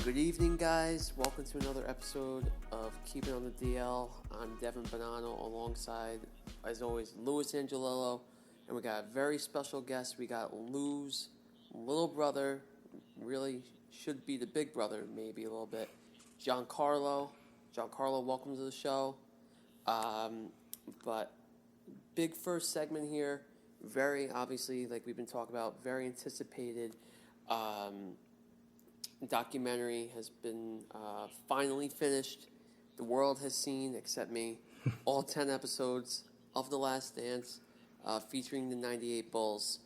Good evening, guys. Welcome to another episode of Keep It on the DL. I'm Devin Bonanno alongside, as always, Louis Angelillo. And we got a very special guest. We got Lou's little brother, really should be the big brother, maybe a little bit, Giancarlo. Giancarlo, welcome to the show. But big first segment here. Very, obviously, like we've been talking about, very anticipated. Documentary has been finally finished. The world has seen, except me, all 10 episodes of The Last Dance, featuring the 98 Bulls.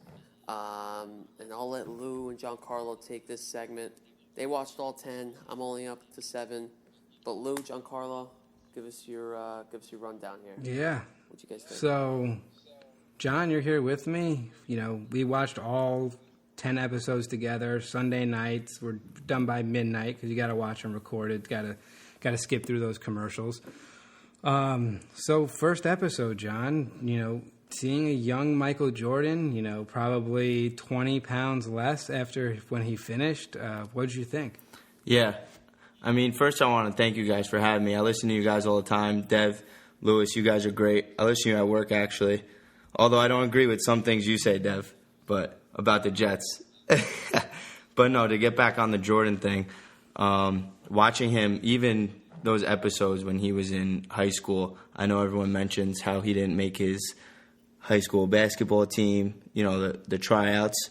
And I'll let Lou and Giancarlo take this segment. They watched all 10. I'm only up to 7. But Lou, Giancarlo, give us your rundown here. Yeah. What you guys think? So, John, you're here with me. You know, we watched all 10 episodes together, Sunday nights. We're done by midnight because you got to watch them recorded. Got to skip through those commercials. So first episode, John, you know, seeing a young Michael Jordan, you know, probably 20 pounds less after when he finished. What did you think? Yeah. I mean, first I want to thank you guys for having me. I listen to you guys all the time. Dev, Louis, you guys are great. I listen to you at work, actually. Although I don't agree with some things you say, Dev, but about the Jets. But no, to get back on the Jordan thing, watching him, even those episodes when he was in high school, I know everyone mentions how he didn't make his high school basketball team, you know, the tryouts.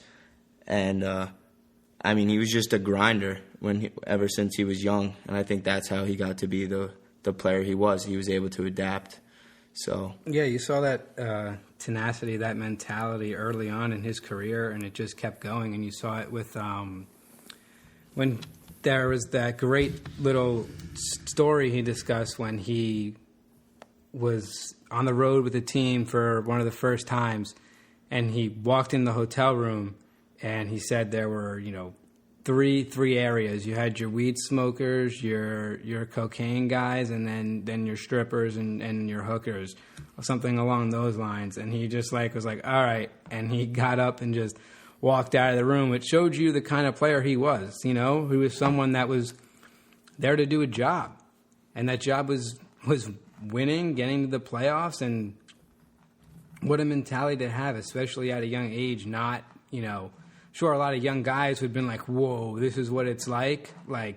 And, I mean, he was just a grinder ever since he was young. And I think that's how he got to be the player he was. He was able to adapt. So yeah, you saw that tenacity, that mentality early on in his career, and it just kept going. And you saw it with when there was that great little story he discussed when he was on the road with the team for one of the first times, and he walked in the hotel room, and he said there were, you know, three areas. You had your weed smokers, your cocaine guys, and then your strippers and your hookers, or something along those lines. And he just was like, all right. And he got up and just walked out of the room. It showed you the kind of player he was, you know, who was someone that was there to do a job. And that job was winning, getting to the playoffs, and what a mentality to have, especially at a young age, not, you know, sure, a lot of young guys who had been like, whoa, this is what it's like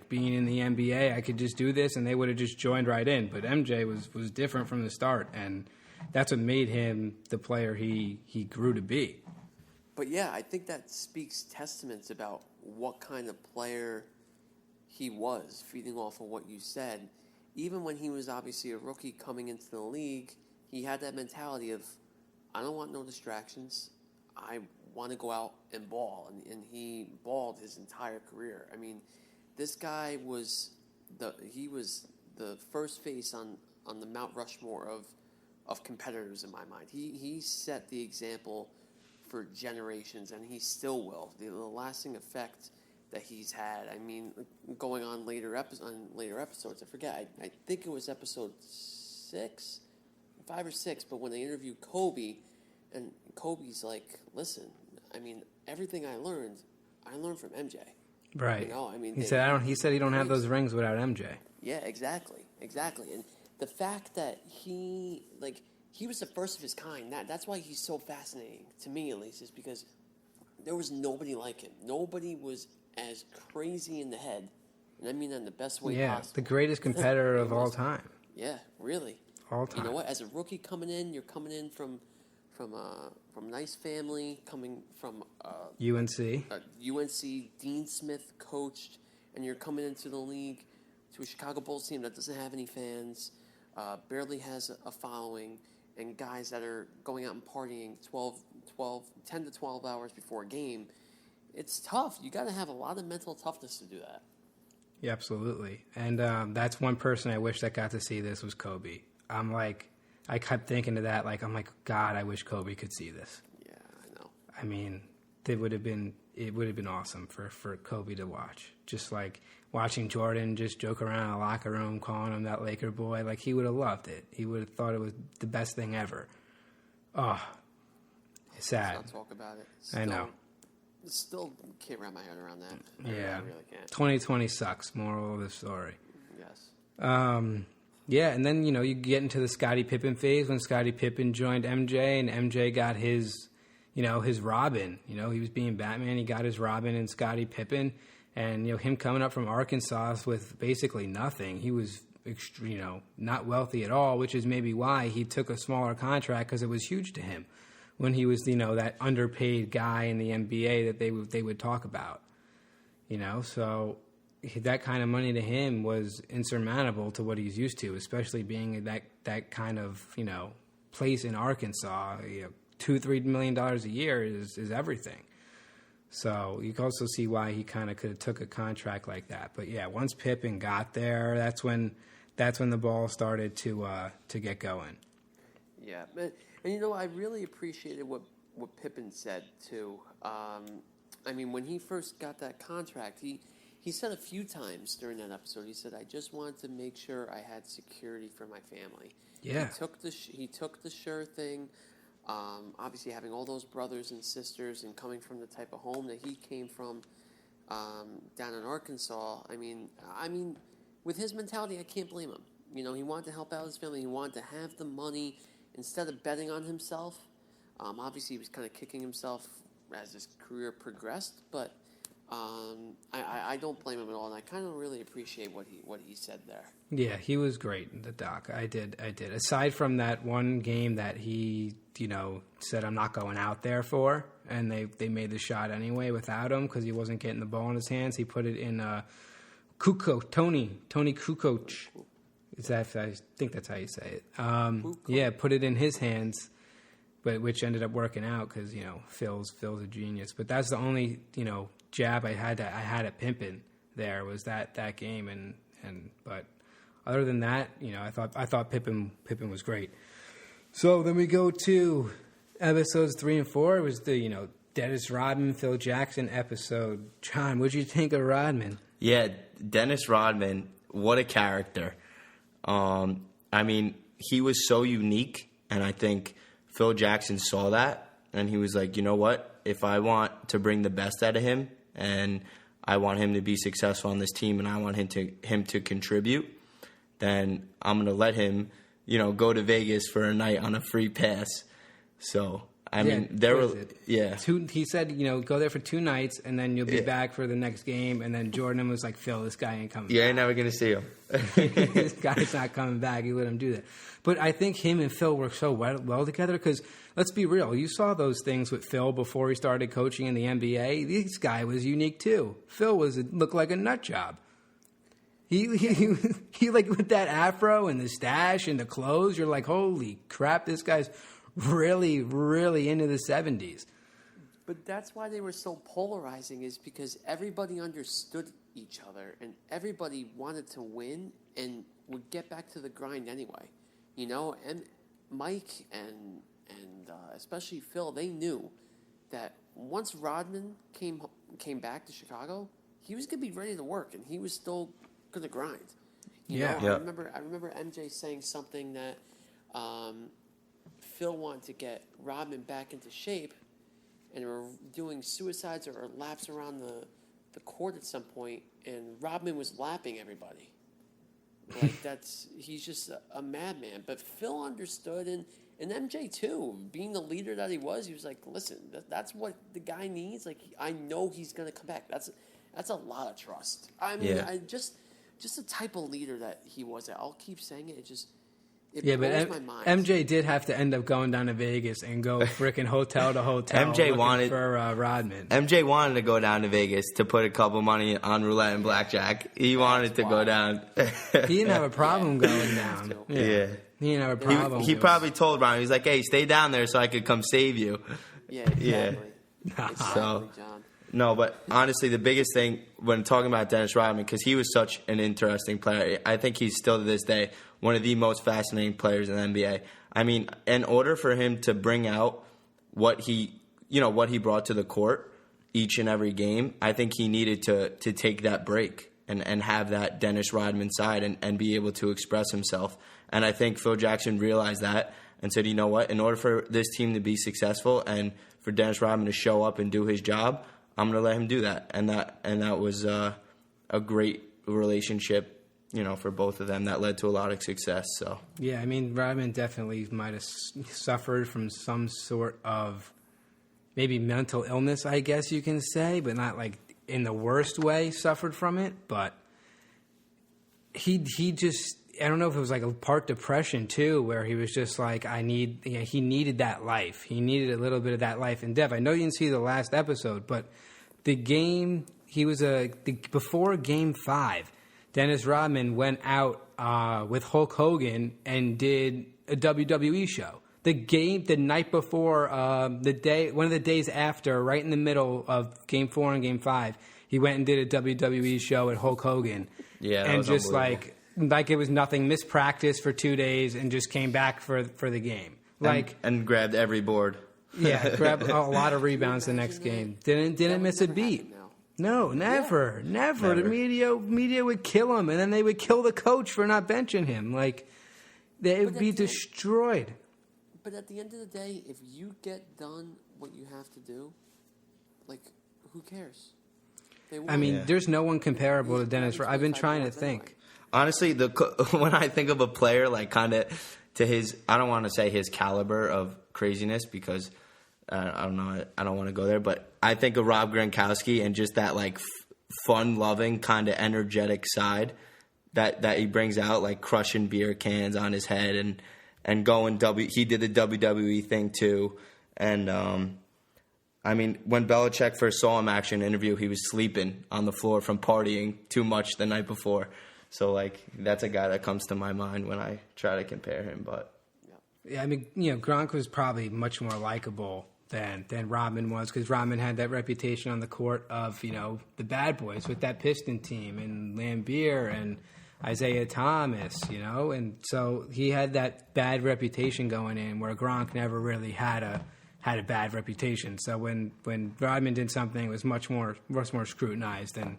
being in the NBA. I could just do this, and they would have just joined right in. But MJ was different from the start, and that's what made him the player he grew to be. But, yeah, I think that speaks testaments about what kind of player he was, feeding off of what you said. Even when he was obviously a rookie coming into the league, he had that mentality of, I don't want no distractions. I want to go out and ball, and he balled his entire career. I mean, this guy was the first face on the Mount Rushmore of competitors in my mind. He set the example for generations, and he still will. The lasting effect that he's had. I mean, going on later episodes, I forget. I think it was episode 5 or 6. But when they interviewed Kobe, and Kobe's like, listen, I mean, everything I learned from MJ. Right. You know, I mean, he said he don't have those rings without MJ. Yeah, exactly. And the fact that he was the first of his kind, that's why he's so fascinating to me, at least, is because there was nobody like him. Nobody was as crazy in the head, and I mean that in the best way possible. Yeah, the greatest competitor of all time. Yeah, really. All time. You know what? As a rookie coming in, you're coming in from nice family, coming from UNC. Dean Smith coached, and you're coming into the league to a Chicago Bulls team that doesn't have any fans, barely has a following, and guys that are going out and partying 10 to 12 hours before a game. It's tough. You got to have a lot of mental toughness to do that. Yeah, absolutely. And that's one person I wish that got to see this was Kobe. I kept thinking of that, God, I wish Kobe could see this. Yeah, I know. I mean, it would have been awesome for Kobe to watch. Just like watching Jordan just joke around in the locker room, calling him that Laker boy. Like, he would have loved it. He would have thought it was the best thing ever. Oh, it's sad. Let's not talk about it. I know. Still can't wrap my head around that. Yeah. I really can't. 2020 sucks, moral of the story. Yes. Yeah, and then, you get into the Scottie Pippen phase when Scottie Pippen joined MJ, and MJ got his, his Robin. He was being Batman. He got his Robin and Scottie Pippen. And, him coming up from Arkansas with basically nothing. He was, not wealthy at all, which is maybe why he took a smaller contract, because it was huge to him when he was, that underpaid guy in the NBA that they would talk about. So that kind of money to him was insurmountable to what he's used to, especially being that kind of, place in Arkansas. $2-3 million a year is everything. So you can also see why he kind of could have took a contract like that. But yeah, once Pippen got there, that's when the ball started to get going. Yeah, and I really appreciated what Pippen said too. When he first got that contract, he said a few times during that episode, he said, "I just wanted to make sure I had security for my family." Yeah, he took the sure thing. Obviously, having all those brothers and sisters and coming from the type of home that he came from down in Arkansas, I mean, with his mentality, I can't blame him. He wanted to help out his family. He wanted to have the money instead of betting on himself. Obviously, he was kind of kicking himself as his career progressed, but I don't blame him at all, and I kind of really appreciate what he said there. Yeah, he was great, the doc. I did. Aside from that one game that he, said I'm not going out there for, and they made the shot anyway without him because he wasn't getting the ball in his hands. He put it in Tony Kukoc. I think that's how you say it. Yeah, put it in his hands, but which ended up working out because Phil's a genius. But that's the only jab I had at Pippen there was that game, and but other than that, I thought Pippen was great. So then we go to episodes 3 and 4. It was the Dennis Rodman, Phil Jackson episode. John, what'd you think of Rodman? Yeah, Dennis Rodman, what a character. He was so unique, and I think Phil Jackson saw that, and he was like, you know what? If I want to bring the best out of him, and I want him to be successful on this team, and I want him to contribute, then I'm going to let him, go to Vegas for a night on a free pass. So, he said, go there for 2 nights, and then you'll be back for the next game. And then Jordan was like, Phil, this guy ain't coming back. Yeah, you're never going to see him. This guy's not coming back. He let him do that. But I think him and Phil work so well together because, let's be real, you saw those things with Phil before he started coaching in the NBA. This guy was unique too. Phil looked like a nut job. He like with that afro and the stash and the clothes, you're like, holy crap, this guy's really, really into the 70s. But that's why they were so polarizing, is because everybody understood each other and everybody wanted to win and would get back to the grind anyway. And Mike and especially Phil, they knew that once Rodman came back to Chicago, he was going to be ready to work and he was still going to grind. I remember MJ saying something that Phil wanted to get Rodman back into shape, and they were doing suicides or laps around the court at some point, and Rodman was lapping everybody. Like he's just a madman. But Phil understood, and MJ too, being the leader that he was like, listen, that's what the guy needs. Like, I know he's gonna come back. That's a lot of trust. Just the type of leader that he was. I'll keep saying it. It blows my mind. MJ did have to end up going down to Vegas and go frickin' hotel to hotel looking for Rodman. MJ wanted to go down to Vegas to put a couple money on roulette and blackjack. He wanted to go down. He didn't have a problem going down. Yeah. He didn't have a problem. He probably told Ron, he was like, hey, stay down there so I could come save you. Yeah, exactly. Yeah. Exactly, John. No, but honestly, the biggest thing when talking about Dennis Rodman, because he was such an interesting player, I think he's still to this day one of the most fascinating players in the NBA. I mean, in order for him to bring out what he brought to the court each and every game, I think he needed to take that break and have that Dennis Rodman side and be able to express himself. And I think Phil Jackson realized that and said, you know what, in order for this team to be successful and for Dennis Rodman to show up and do his job, I'm gonna let him do that, and that was a great relationship, for both of them that led to a lot of success. So yeah, I mean, Rodman definitely might have suffered from some sort of maybe mental illness, I guess you can say, but not like in the worst way suffered from it. But he just, I don't know if it was like a part depression too, where he was just like, he needed that life. He needed a little bit of that life. And Dev, I know you didn't see the last episode, but the game, before Game 5, Dennis Rodman went out with Hulk Hogan and did a WWE show. The night before, one of the days after, right in the middle of Game 4 and Game 5, he went and did a WWE show at Hulk Hogan. Yeah, that and was just like it was nothing, missed practice for 2 days and just came back for the game. And grabbed every board. Yeah, grabbed a lot of rebounds the next game. Didn't miss a beat. No, never. The media would kill him, and then they would kill the coach for not benching him. Like, they would be destroyed. But at the end of the day, if you get done what you have to do, like, who cares? I mean, there's no one comparable to Dennis. I've been trying to think. Honestly, when I think of a player, like, kind of to his, I don't want to say his caliber of craziness, because I don't know, I don't want to go there, but I think of Rob Gronkowski and just that, like, fun-loving, kind of energetic side that he brings out, like crushing beer cans on his head and going he did the WWE thing too. And I mean, when Belichick first saw him actually in an interview, he was sleeping on the floor from partying too much the night before. So, like, that's a guy that comes to my mind when I try to compare him. But yeah, I mean, Gronk was probably much more likable than Rodman was, because Rodman had that reputation on the court of, the bad boys with that Piston team and Lambeer and Isaiah Thomas, and so he had that bad reputation going in, where Gronk never really had a bad reputation. So when Rodman did something, it was much more scrutinized than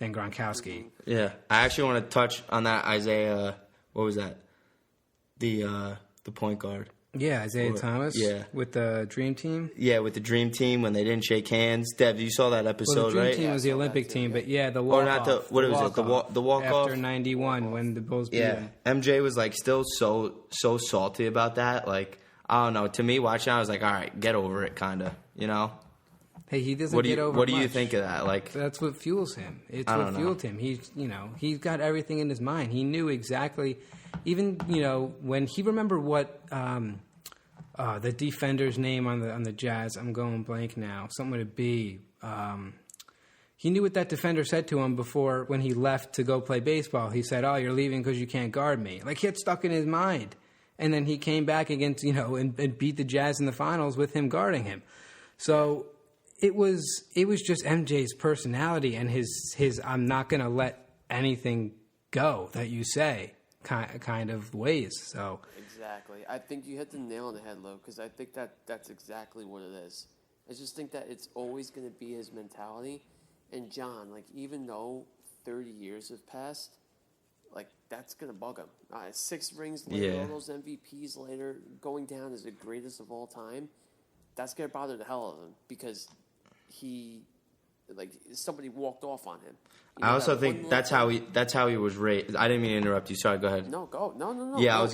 Gronkowski. Yeah, I actually want to touch on that Isaiah. What was that? The point guard. Yeah, Isaiah Thomas. Yeah, with the Dream Team. Yeah, with the Dream Team when they didn't shake hands. Dev, you saw that episode, right? The Dream Team was the Olympic team, but yeah, the walk off. The walk off after '91 when the Bulls beat him. MJ was like still so salty about that. Like, I don't know. To me, watching, I was like, all right, get over it, kind of. Hey, he doesn't get over. What do you think of that? Like, that's what fuels him. It's what fueled him. He's got everything in his mind. He knew exactly. Even when he remembered what the defender's name on the Jazz. I'm going blank now. Something with a B. He knew what that defender said to him before when he left to go play baseball. He said, "Oh, you're leaving because you can't guard me." Like, he had stuck in his mind, and then he came back against and beat the Jazz in the finals with him guarding him. So. It was just MJ's personality and his I'm not going to let anything go that you say kind of ways. So exactly, I think you hit the nail on the head, Lo, because I think that's exactly what it is. I just think that it's always going to be his mentality. And John, like, even though 30 years have passed, like, that's going to bug him. 6 rings later, all those MVPs later, going down as the greatest of all time, that's going to bother the hell out of him, because somebody walked off on him. I also think that's how he was raised. I didn't mean to interrupt you. Sorry, go ahead. No, go. No. Yeah, I was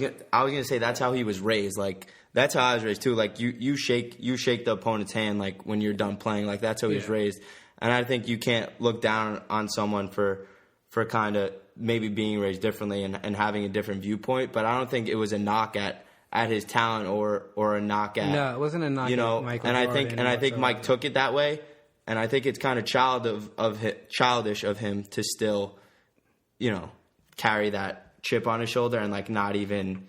gonna say that's how he was raised. Like, that's how I was raised too. Like, you shake the opponent's hand, like, when you're done playing. Like, that's how he was raised. And I think you can't look down on someone for kind of maybe being raised differently and having a different viewpoint. But I don't think it was a knock at his talent or a knock at. No, it wasn't a knock at Michael Jordan. I think Mike took it that way, and I think it's kind of childish of him to still, carry that chip on his shoulder and, like, not even.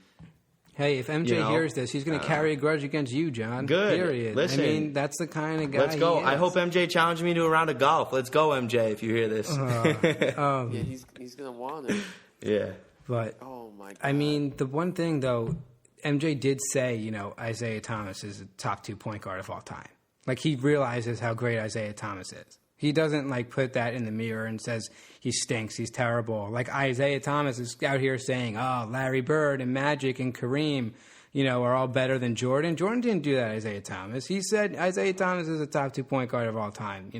Hey, if MJ hears this, he's going to carry a grudge against you, John. Good. Period. Listen, I mean, that's the kind of guy. Let's go. He is. I hope MJ challenged me to a round of golf. Let's go, MJ. If you hear this. Yeah, he's going to want it. Yeah. But oh my God. I mean, the one thing though, MJ did say, Isaiah Thomas is a top 2 point guard of all time. Like, he realizes how great Isaiah Thomas is. He doesn't, like, put that in the mirror and says he stinks, he's terrible. Like, Isaiah Thomas is out here saying, oh, Larry Bird and Magic and Kareem, are all better than Jordan. Jordan didn't do that, Isaiah Thomas. He said Isaiah Thomas is a top 2 point guard of all time,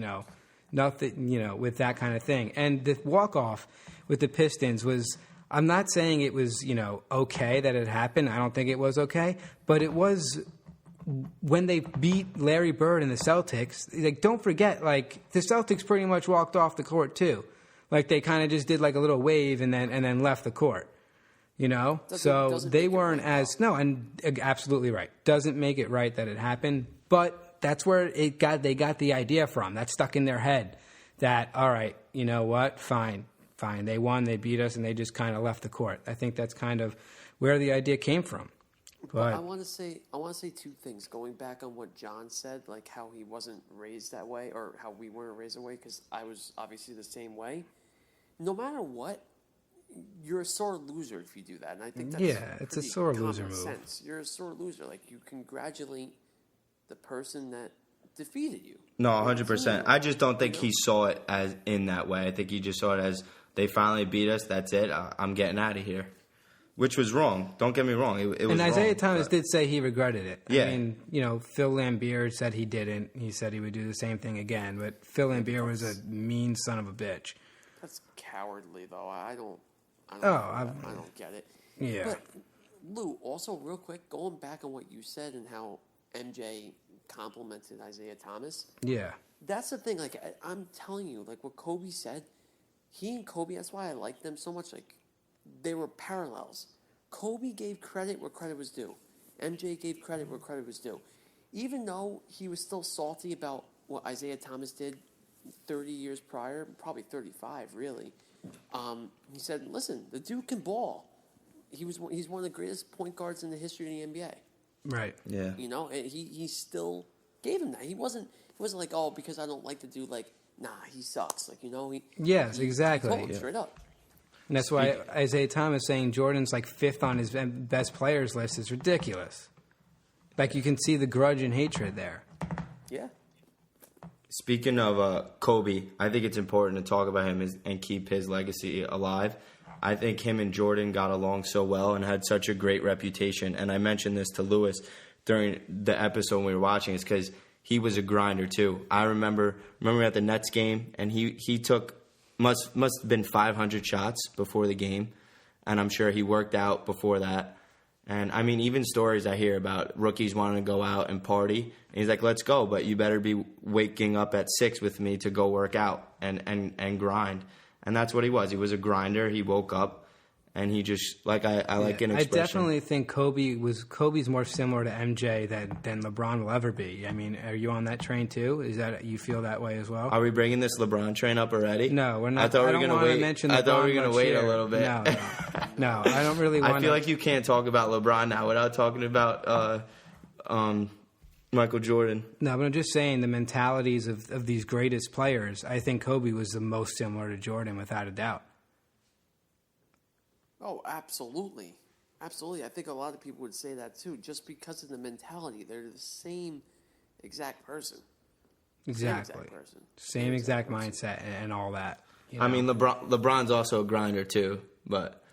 Nothing, with that kind of thing. And the walk-off with the Pistons was, I'm not saying it was, okay that it happened. I don't think it was okay. But it was when they beat Larry Bird and the Celtics. Like, don't forget, like, the Celtics pretty much walked off the court, too. Like, they kind of just did, like, a little wave and then left the court. Doesn't they weren't as... No, and absolutely right. Doesn't make it right that it happened. But that's where they got the idea from. That stuck in their head that, all right, you know what? Fine. They won, they beat us, and they just kind of left the court. I think that's kind of where the idea came from. But I want to say two things. Going back on what John said, like how he wasn't raised that way, or how we weren't raised that way, because I was obviously the same way. No matter what, you're a sore loser if you do that, and I think that's it's a sore loser move. Sense. You're a sore loser. Like, you congratulate the person that defeated you. No, 100%. I just don't think he saw it as in that way. I think he just saw it as, they finally beat us. That's it. I'm getting out of here, which was wrong. Don't get me wrong. It was and Isaiah wrong, Thomas did say he regretted it. Yeah. I mean, Phil Lambier said he didn't. He said he would do the same thing again. But Phil Lambier was a mean son of a bitch. That's cowardly, though. I don't get it. Yeah. But Lou, also real quick, going back on what you said and how MJ complimented Isaiah Thomas. Yeah. That's the thing. Like, I'm telling you, like what Kobe said, he and Kobe, that's why I like them so much. Like, they were parallels. Kobe gave credit where credit was due. MJ gave credit where credit was due. Even though he was still salty about what Isaiah Thomas did 30 years prior, probably 35, really. He said, listen, the dude can ball. He's one of the greatest point guards in the history of the NBA. Right. Yeah. And he still gave him that. He wasn't like, oh, because I don't like to do, like, nah, he sucks. Like, Yes, exactly. He told him straight up. And that's why Isaiah Thomas saying Jordan's like fifth on his best players list is ridiculous. Like, you can see the grudge and hatred there. Yeah. Speaking of Kobe, I think it's important to talk about him and keep his legacy alive. I think him and Jordan got along so well and had such a great reputation. And I mentioned this to Lewis during the episode when we were watching. It's because he was a grinder too. I remember at the Nets game, and he took must have been 500 shots before the game, and I'm sure he worked out before that. And I mean, even stories I hear about rookies wanting to go out and party, and he's like, "Let's go, but you better be waking up at 6 with me to go work out and grind." And that's what he was. He was a grinder. He woke up. And he just, like, I like an expression. I definitely think Kobe's more similar to MJ than LeBron will ever be. I mean, are you on that train too? Is that, you feel that way as well? Are we bringing this LeBron train up already? No, we're not. I thought we were going to wait. I thought we were going to wait a little bit. No, I don't really want to. I feel like you can't talk about LeBron now without talking about Michael Jordan. No, but I'm just saying the mentalities of these greatest players, I think Kobe was the most similar to Jordan without a doubt. Oh, absolutely. Absolutely. I think a lot of people would say that too, just because of the mentality. They're the same exact person. Exactly. Same exact mindset and all that. I mean, LeBron's also a grinder too, but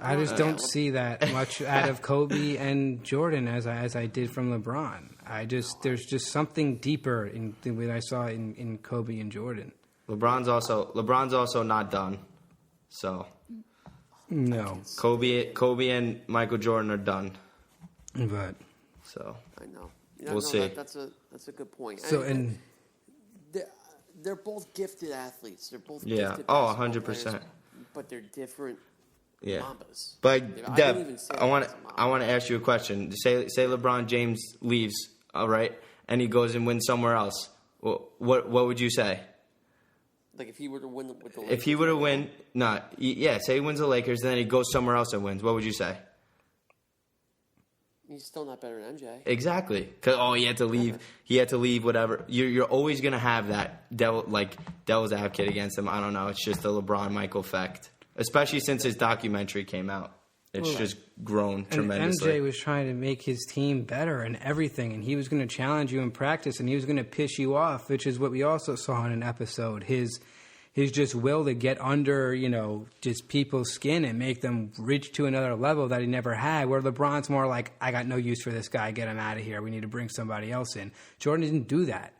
I just don't see that much out of Kobe and Jordan as I did from LeBron. There's just something deeper than what I saw in Kobe and Jordan. LeBron's also not done. So no, Kobe and Michael Jordan are done. But so I know. We'll see. That's a good point. So they're both gifted athletes. They're both gifted 100%. But they're different. Yeah. Mambas. But Deb, I want to ask you a question. Say LeBron James leaves, all right, and he goes and wins somewhere else. What would you say? Like if he were to win with the Lakers? If he were to win, say he wins the Lakers, and then he goes somewhere else and wins. What would you say? He's still not better than MJ. Exactly. Because he had to leave. He had to leave. Whatever. You're always gonna have that devil's advocate against him. I don't know. It's just the LeBron Michael effect, especially since his documentary came out. It's just grown tremendously. And MJ was trying to make his team better and everything, and he was going to challenge you in practice, and he was going to piss you off, which is what we also saw in an episode. His just will to get under, just people's skin and make them reach to another level that he never had, where LeBron's more like, I got no use for this guy, get him out of here, we need to bring somebody else in. Jordan didn't do that.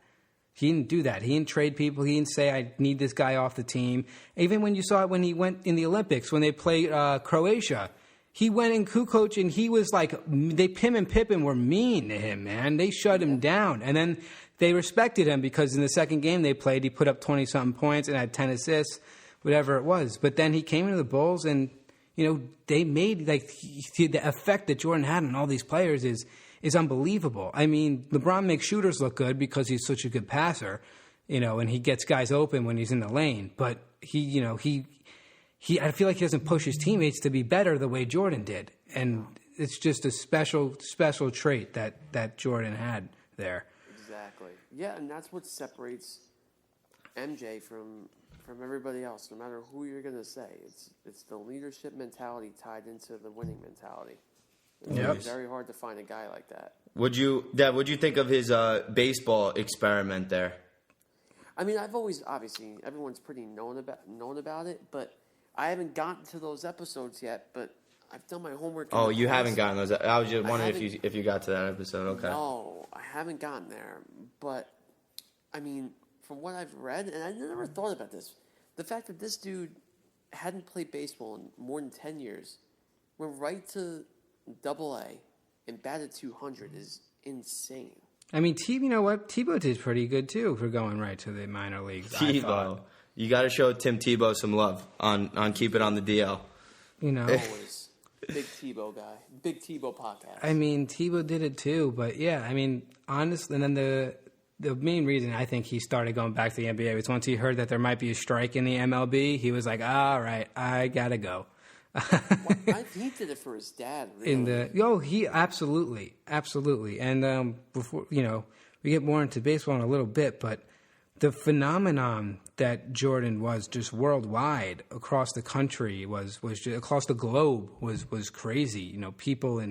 He didn't do that. He didn't trade people. He didn't say, I need this guy off the team. Even when you saw it when he went in the Olympics, when they played Croatia, he went in Kukoc, and he was like, Pim and Pippen were mean to him, man. They shut him down. And then they respected him because in the second game they played, he put up 20-something points and had 10 assists, whatever it was. But then he came into the Bulls, and, they made, the effect that Jordan had on all these players is unbelievable. I mean, LeBron makes shooters look good because he's such a good passer, and he gets guys open when he's in the lane. But he I feel like he doesn't push his teammates to be better the way Jordan did. And it's just a special trait that Jordan had there. Exactly. Yeah, and that's what separates MJ from everybody else, no matter who you're going to say. It's the leadership mentality tied into the winning mentality. It's very hard to find a guy like that. What'd you think of his baseball experiment there? I mean, I've always, obviously, everyone's pretty known about it, but I haven't gotten to those episodes yet, but I've done my homework. Oh, you haven't gotten those. I was just wondering if you got to that episode. Okay. No, I haven't gotten there. But, I mean, from what I've read, and I never thought about this, the fact that this dude hadn't played baseball in more than 10 years, went right to Double-A and batted 200 is insane. I mean, you know what? Tebow did pretty good, too, for going right to the minor leagues. Tebow. You got to show Tim Tebow some love on Keep It on the DL. Always. Big Tebow guy. Big Tebow podcast. I mean, Tebow did it, too. But, yeah, I mean, honestly, and then the main reason I think he started going back to the NBA was once he heard that there might be a strike in the MLB, he was like, all right, I got to go. He did it for his dad, really. He absolutely. And before we get more into baseball in a little bit, but the phenomenon that Jordan was just worldwide across the country was just, across the globe was crazy. People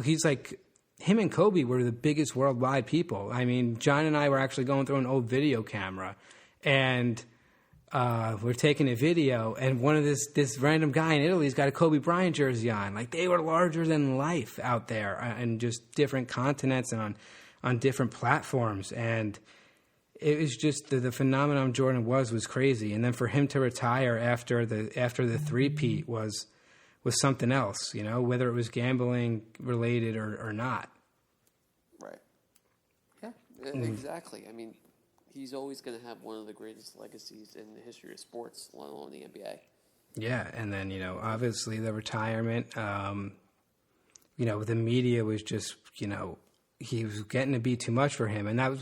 he's like, him and Kobe were the biggest worldwide people. I mean, John and I were actually going through an old video camera, and we're taking a video, and one of this random guy in Italy's got a Kobe Bryant jersey on. Like, they were larger than life out there, and just different continents and on different platforms. And it was just the phenomenon Jordan was crazy. And then for him to retire after the three-peat was something else, whether it was gambling related or not. Right. Yeah, exactly. I mean, he's always going to have one of the greatest legacies in the history of sports, let alone the NBA. Yeah, and then, obviously the retirement, the media was just, he was getting to be too much for him. And that was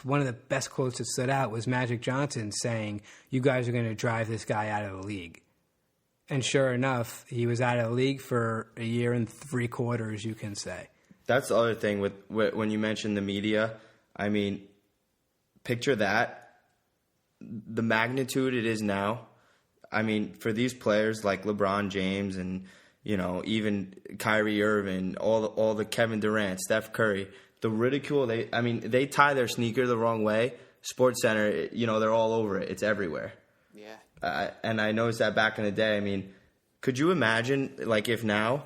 one of the best quotes that stood out was Magic Johnson saying, "You guys are going to drive this guy out of the league." And sure enough, he was out of the league for a year and 3/4, you can say. That's the other thing with when you mentioned the media. I mean, picture that, the magnitude it is now. I mean, for these players like LeBron James and, even Kyrie Irving, all the Kevin Durant, Steph Curry, the ridicule, they tie their sneaker the wrong way. SportsCenter, they're all over it. It's everywhere. Yeah. And I noticed that back in the day. I mean, could you imagine, like, if now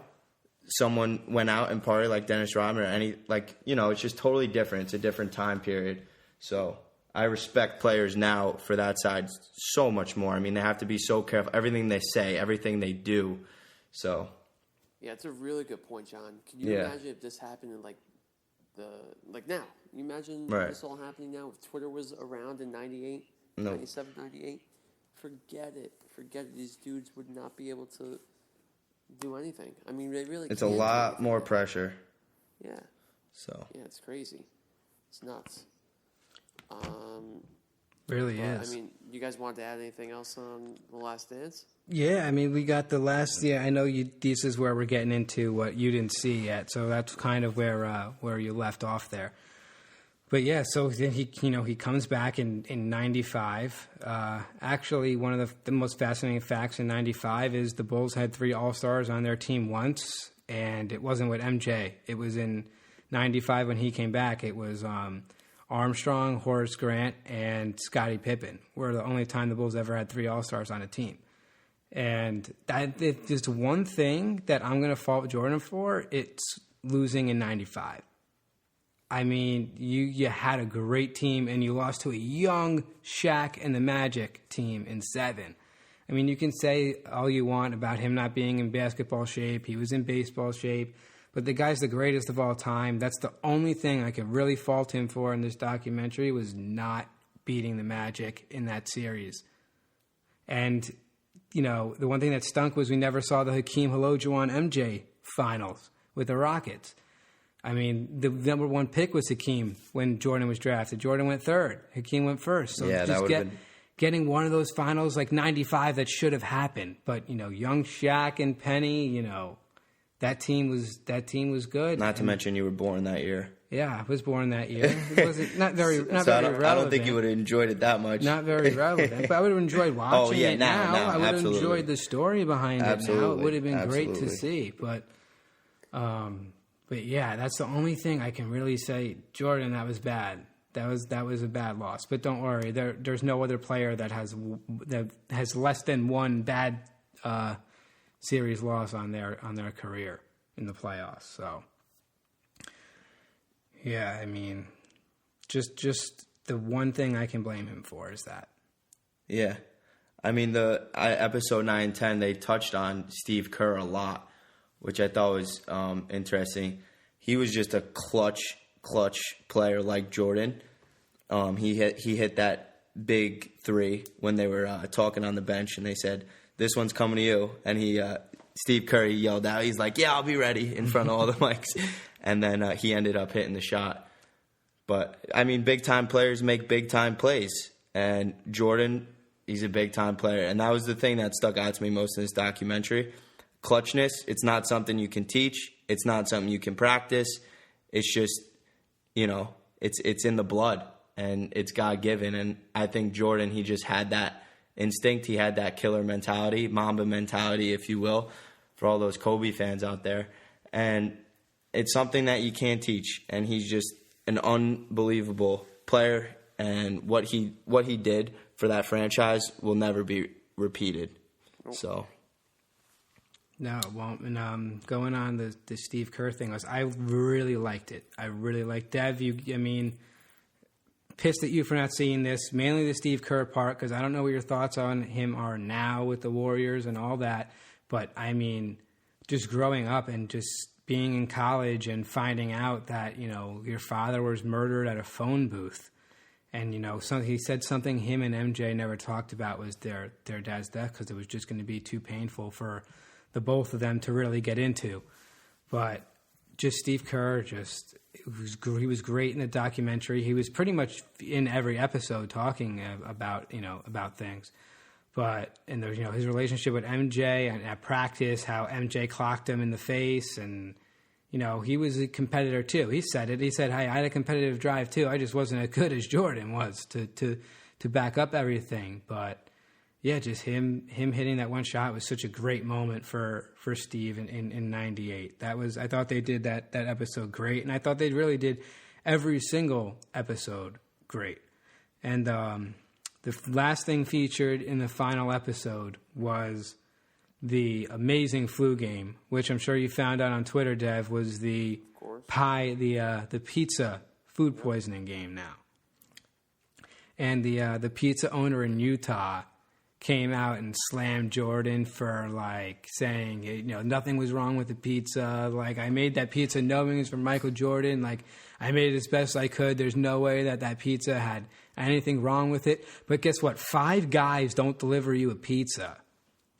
someone went out and partied like Dennis Rodman or it's just totally different. It's a different time period. So I respect players now for that side so much more. I mean, they have to be so careful. Everything they say, everything they do. So. Yeah, it's a really good point, John. Can you imagine if this happened in now? You imagine this all happening now if Twitter was around in 98, 97, 98? Forget it. These dudes would not be able to do anything. I mean, they really It's a lot more pressure. Yeah. So. Yeah, it's crazy. It's nuts. Really is. I mean, you guys wanted to add anything else on The Last Dance? Yeah, I mean, we got the last. Yeah, I know this is where we're getting into what you didn't see yet, so that's kind of where you left off there. But yeah, so then he comes back in 95. Actually, one of the most fascinating facts in 95 is the Bulls had 3 All-Stars on their team once, and it wasn't with MJ. It was in 95 when he came back. It was Armstrong, Horace Grant, and Scottie Pippen were the only time the Bulls ever had 3 All-Stars on a team. And it's just one thing that I'm going to fault Jordan for. It's losing in 95. I mean, you had a great team, and you lost to a young Shaq and the Magic team in 7. I mean, you can say all you want about him not being in basketball shape. He was in baseball shape. But the guy's the greatest of all time. That's the only thing I could really fault him for in this documentary was not beating the Magic in that series. And, you know, the one thing that stunk was we never saw the Hakeem Olajuwon MJ finals with the Rockets. I mean, the number 1 pick was Hakeem when Jordan was drafted. Jordan went 3rd. Hakeem went 1st. So yeah, that would have been... Getting one of those finals like 95 that should have happened. But, you know, young Shaq and Penny, you know, that team was good. Not to mention you were born that year. Yeah, I was born that year. It wasn't not very relevant. I don't think you would have enjoyed it that much. Not very relevant. But I would have enjoyed watching it now. I would have enjoyed the story behind it now. It would have been great to see. But yeah, that's the only thing I can really say. Jordan, that was bad. That was a bad loss. But don't worry, there's no other player that has less than one bad series loss on their career in the playoffs. So yeah, I mean, just the one thing I can blame him for is that. Yeah, I mean the episode 9 and 10 they touched on Steve Kerr a lot, which I thought was interesting. He was just a clutch player like Jordan. He hit that big 3 when they were talking on the bench, and they said, "This one's coming to you." And Steve Curry yelled out, he's like, "Yeah, I'll be ready," in front of all the mics. And then he ended up hitting the shot. But I mean, big time players make big time plays, and Jordan, he's a big time player, and that was the thing that stuck out to me most in this documentary. Clutchness, it's not something you can teach. It's not something you can practice. It's just, you know, it's in the blood, and it's God-given. And I think Jordan, he just had that instinct. He had that killer mentality, Mamba mentality, if you will, for all those Kobe fans out there. And it's something that you can't teach. And he's just an unbelievable player. And what he did for that franchise will never be repeated. So... No, it won't. And going on the Steve Kerr thing, I really liked it. I really liked Dev. Pissed at you for not seeing this, mainly the Steve Kerr part, because I don't know what your thoughts on him are now with the Warriors and all that. But, I mean, just growing up and just being in college and finding out that, you know, your father was murdered at a phone booth. And, you know, he said something him and MJ never talked about was their dad's death because it was just going to be too painful for the both of them to really get into. But just Steve Kerr, he was great in the documentary. He was pretty much in every episode talking about things. But, and there's, you know, his relationship with MJ and at practice, how MJ clocked him in the face, and, you know, he was a competitor too. He said it. He said, "Hey, I had a competitive drive too. I just wasn't as good as Jordan was to back up everything." But yeah, just him hitting that one shot was such a great moment for Steve in 98. I thought they did that episode great, and I thought they really did every single episode great. And the last thing featured in the final episode was the amazing flu game, which I'm sure you found out on Twitter, Dev, was the pizza food poisoning game now. And the pizza owner in Utah came out and slammed Jordan for, like, saying, you know, nothing was wrong with the pizza. Like, I made that pizza knowing it's from Michael Jordan. Like, I made it as best I could. There's no way that pizza had anything wrong with it. But guess what? 5 guys don't deliver you a pizza.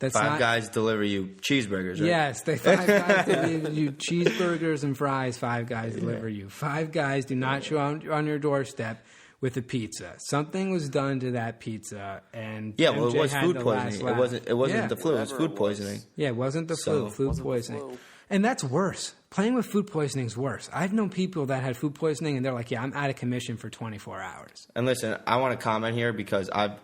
That's 5 guys deliver you cheeseburgers, right? Yes, 5 guys deliver you cheeseburgers and fries. 5 guys deliver you. 5 guys do not show on your doorstep with a pizza. Something was done to that pizza, and yeah, well, it was food poisoning. It wasn't the flu. It was food poisoning. Yeah, it wasn't the flu. Food poisoning, and that's worse. Playing with food poisoning is worse. I've known people that had food poisoning, and they're like, "Yeah, I'm out of commission for 24 hours." And listen, I want to comment here because I've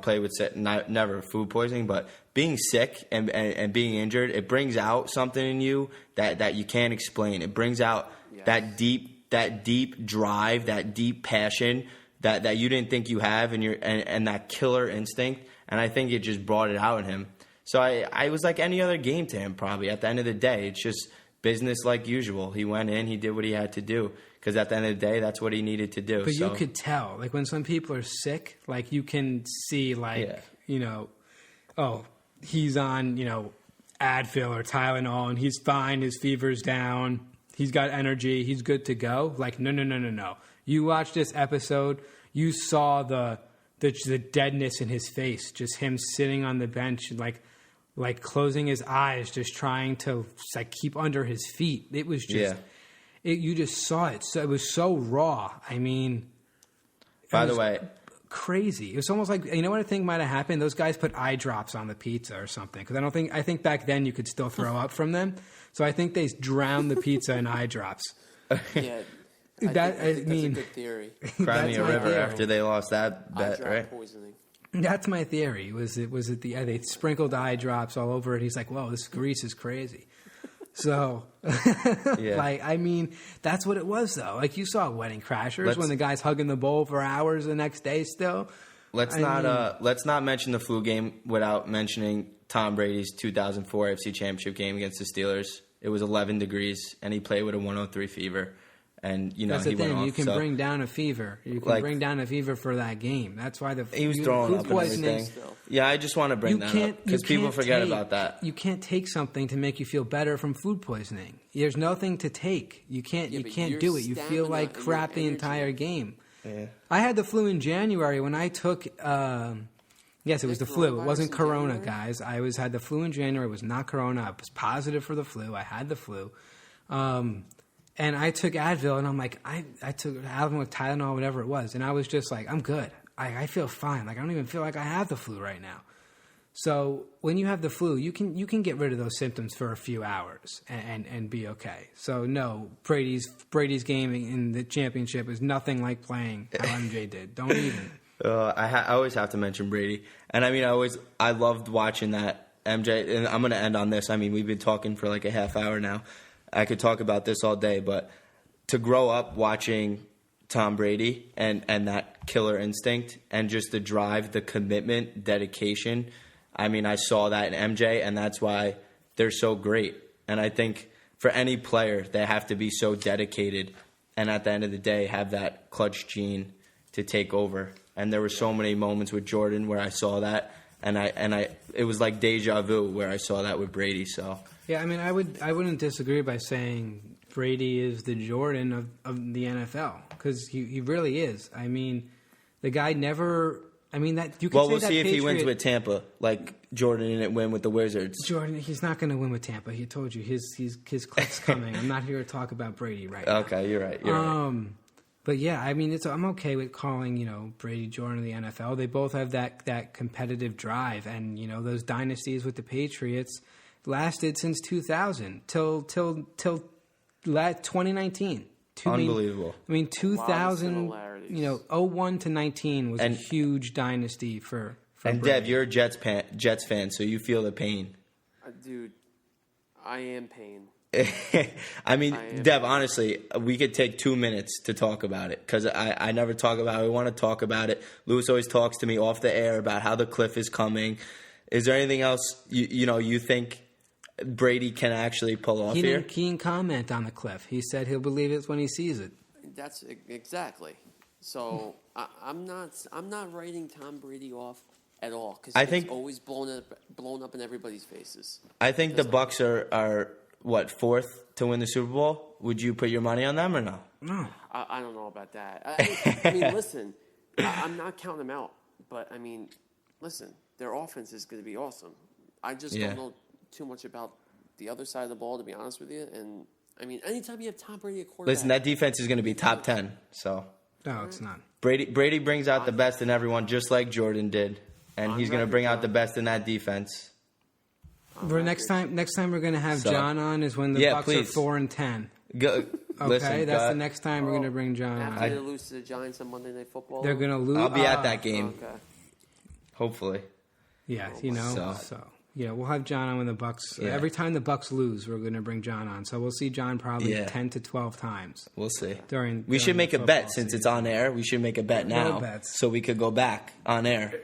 played with never food poisoning, but being sick and being injured, it brings out something in you that you can't explain. It brings out that deep drive, that deep passion that you didn't think you have, and that killer instinct. And I think it just brought it out in him. So I was like any other game to him, probably. At the end of the day, it's just business like usual. He went in, he did what he had to do. Because at the end of the day, that's what he needed to do. But you could tell, like when some people are sick, like you can see, oh, he's on, Advil or Tylenol, and he's fine. His fever's down. He's got energy. He's good to go. Like, no. You watch this episode, you saw the deadness in his face, just him sitting on the bench, like closing his eyes, just trying to keep under his feet. It was just, you just saw it. So it was so raw. I mean, by the way, crazy. It was almost like, what I think might have happened? Those guys put eye drops on the pizza or something. Because I think back then you could still throw up from them. So I think they drowned the pizza in eye drops. Yeah. I think that's a good theory. Cry me a river theory. After they lost that bet, right? Poisoning. That's my theory. They sprinkled eye drops all over it. He's like, whoa, this grease is crazy. So, that's what it was, though. Like, you saw Wedding Crashers when the guy's hugging the bowl for hours the next day still. Let's not mention the flu game without mentioning Tom Brady's 2004 AFC Championship game against the Steelers. It was 11 degrees, and he played with a 103 fever. And, that's the he thing. went off. You can bring down a fever. You can bring down a fever for that game. That's why he was throwing up and everything. Yeah, I just want to bring that up because people forget about that. You can't take something to make you feel better from food poisoning. There's nothing to take. You can't do it. You feel like crap the entire game. Yeah. I had the flu in January when I took. Yes, it was the flu. It wasn't Corona, guys. I had the flu in January. It was not Corona. I was positive for the flu. I had the flu. And I took Advil, and I'm like, I took Advil with Tylenol, whatever it was, and I was just like, I'm good. I feel fine. Like, I don't even feel like I have the flu right now. So when you have the flu, you can get rid of those symptoms for a few hours and be okay. So no, Brady's game in the championship is nothing like playing how MJ did. Don't even. I always have to mention Brady, and I loved watching that MJ. And I'm going to end on this. I mean, we've been talking for like a half hour now. I could talk about this all day, but to grow up watching Tom Brady and that killer instinct and just the drive, the commitment, dedication, I mean, I saw that in MJ, and that's why they're so great. And I think for any player, they have to be so dedicated and at the end of the day have that clutch gene to take over. And there were so many moments with Jordan where I saw that, and it was like deja vu where I saw that with Brady, so... Yeah, I mean, I wouldn't disagree by saying Brady is the Jordan of the NFL because he really is. I mean, the guy never. I mean that you can. Well, say we'll that see if Patriot, he wins with Tampa, like Jordan didn't win with the Wizards. Jordan, he's not going to win with Tampa. He told you his clip's coming. I'm not here to talk about Brady right now. Okay, you're right. You're right. But yeah, I mean, I'm okay with calling Brady Jordan of the NFL. They both have that competitive drive, and those dynasties with the Patriots lasted since 2000 till 2019. Unbelievable. I mean 2000, 01 to 19 was a huge dynasty for and Brady. Dev, you're a Jets fan, so you feel the pain. Dude, I am pain. I mean, Dev, honestly, we could take 2 minutes to talk about it because I never talk about it. I want to talk about it. Lewis always talks to me off the air about how the cliff is coming. Is there anything else you think Brady can actually pull off here? He didn't comment on the cliff. He said he'll believe it when he sees it. That's exactly. So I'm not writing Tom Brady off at all because it's always blown up in everybody's faces. I think the Bucs are what, fourth to win the Super Bowl? Would you put your money on them or no? No. I don't know about that. I mean, listen, I'm not counting them out, but I mean, listen, their offense is going to be awesome. I just don't know too much about the other side of the ball, to be honest with you. And I mean, anytime you have Tom Brady at quarterback, listen, that defense is going to be top 10. So no, it's not. Brady brings out the best in everyone, just like Jordan did, and he's going to bring out the best in that defense. Next time we're going to have John on is when the Bucs are 4-10. Go. Okay, Listen, that's the next time we're going to bring John on. After they lose to the Giants on Monday Night Football, they're going to lose. I'll be at that game. Okay. Hopefully. Yeah, so we'll have John on when the Bucs. Yeah. Every time the Bucs lose, we're going to bring John on. So we'll see John probably 10 to 12 times. We'll see. We should make a bet since it's on air. We should make a bet now, bets. so we could go back on air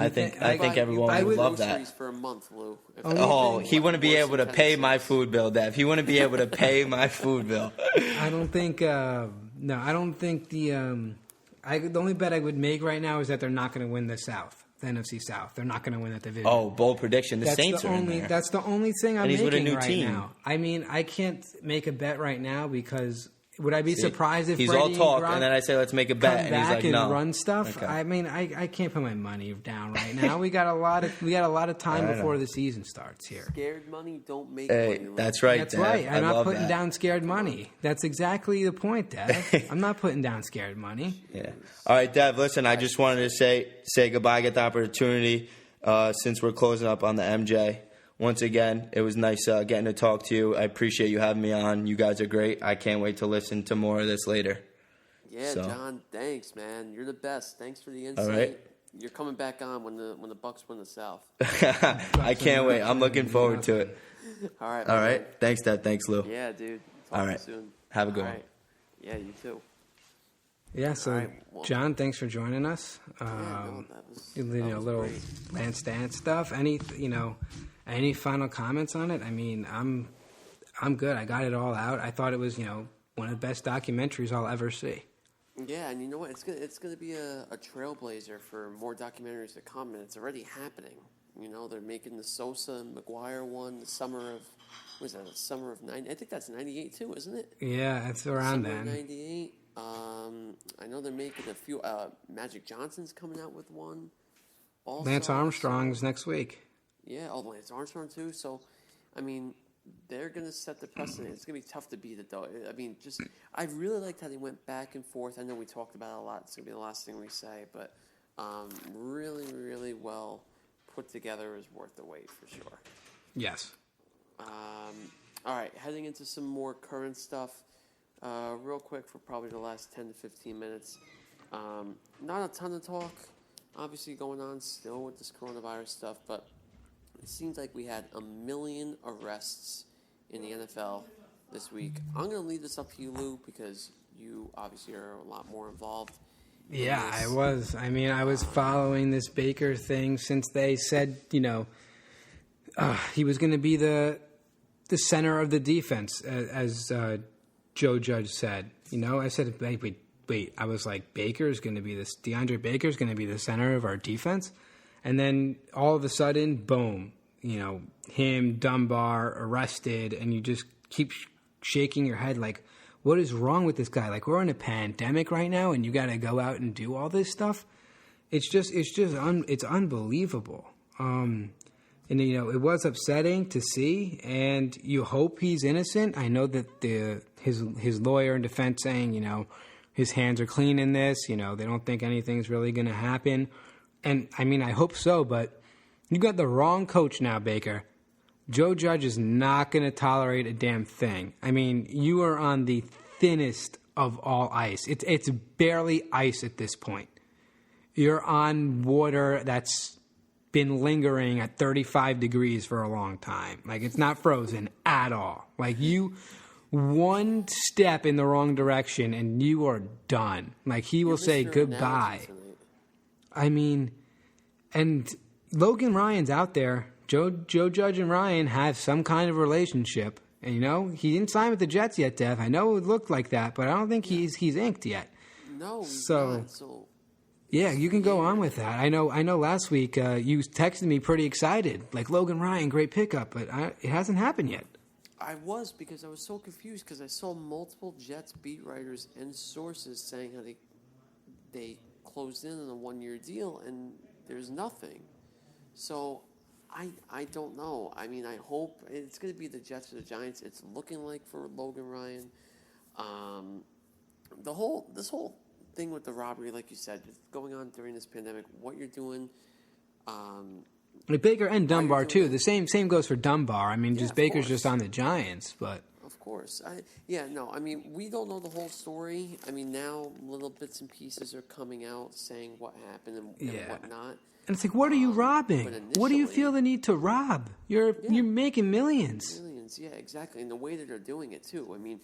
I think everyone buy would love groceries that. for a month, Lou. If Oh, anything, he wouldn't be worse able to than pay my 10 cents. food bill, Dev. He wouldn't be able to pay my food bill. I don't think. No, I don't think the only bet I would make right now is that they're not going to win the South, the NFC South. They're not going to win that division. Oh, bold prediction. The Saints are in there. That's the only thing I'm And he's with a making new right team. now. I mean, I can't make a bet right now because would I be surprised if He's Brady all talk, Gronk and then I say, let's make a come bet, and he's back like, and no. run stuff? Okay. I mean, I can't put my money down right now. We got a lot of time I know. before the season starts here. Scared money don't make Hey, money. Lou. that's right, That's Dev. right. I I'm not love putting that. down scared money. That's exactly the point, Dev. I'm not putting down scared money. Yeah. All right, Dev, listen, I just wanted to say goodbye, get the opportunity since we're closing up on the MJ. Once again, it was nice getting to talk to you. I appreciate you having me on. You guys are great. I can't wait to listen to more of this later. Yeah, So. John, thanks, man. You're the best. Thanks for the insight. All right. You're coming back on when the Bucks win the South. I can't wait. I'm looking forward to it. All right. All my right. man. Thanks, Dev. Thanks, Lou. Yeah, dude. Talk All to you right. soon. Have a good All one. right. Yeah, you too. Yeah, so All right, well- John, thanks for joining us. Yeah, no, that was Little great. Lance Dance stuff. Any final comments on it? I mean, I'm good. I got it all out. I thought it was one of the best documentaries I'll ever see. Yeah, and you know what? It's gonna be a trailblazer for more documentaries to come, and it's already happening. They're making the Sosa and McGuire one, the summer of the summer of 90? I think that's 98 too, isn't it? Yeah, it's around Summer of then. 98. I know they're making a few. Magic Johnson's coming out with one. Also, Lance Armstrong's next week. Yeah, Lance Armstrong too. So, I mean, they're going to set the precedent. It's going to be tough to beat it, though. I mean, I really liked how they went back and forth. I know we talked about it a lot. It's going to be the last thing we say, but really, really well put together is worth the wait for sure. Yes. All right, heading into some more current stuff. Real quick for probably the last 10 to 15 minutes. Not a ton of talk, obviously, going on still with this coronavirus stuff, but it seems like we had 1 million arrests in the NFL this week. I'm going to leave this up to you, Lou, because you obviously are a lot more involved. Yeah, I was. I mean, I was following this Baker thing since they said, he was going to be the center of the defense, as Joe Judge said. I said, wait. I was like, DeAndre Baker's going to be the center of our defense? And then all of a sudden, boom, him, Dunbar, arrested, and you just keep shaking your head like, what is wrong with this guy? Like, we're in a pandemic right now, and you got to go out and do all this stuff. It's unbelievable. And it was upsetting to see, and you hope he's innocent. I know that his lawyer in defense saying, his hands are clean in this. They don't think anything's really going to happen. And, I mean, I hope so, but you got the wrong coach now, Baker. Joe Judge is not going to tolerate a damn thing. I mean, you are on the thinnest of all ice. It's barely ice at this point. You're on water that's been lingering at 35 degrees for a long time. Like, it's not frozen at all. Like, one step in the wrong direction and you are done. Like, he will say goodbye. I mean, and Logan Ryan's out there. Joe Judge and Ryan have some kind of relationship. And, he didn't sign with the Jets yet, Dev. I know it looked like that, but I don't think he's inked yet. No, he's So- not. So, Yeah, you can go on with that. I know last week you texted me pretty excited. Like, Logan Ryan, great pickup, but it hasn't happened yet. I was, because I was so confused because I saw multiple Jets beat writers and sources saying how they closed in on a 1-year deal and there's nothing. So I don't know. I mean, I hope it's going to be the Jets or the Giants. It's looking like for Logan Ryan. This whole thing with the robbery, like you said, going on during this pandemic, what you're doing. Baker and Dunbar too. doing The same goes for Dunbar. I mean, Yeah, just of Baker's course. just on the Giants, but Of course. I mean, we don't know the whole story. I mean, now little bits and pieces are coming out saying what happened and Yeah. whatnot. and it's like, what are you robbing? but What do you initially- feel the need to rob? You're making millions. Millions, yeah, exactly. And the way that they're doing it, too. I mean,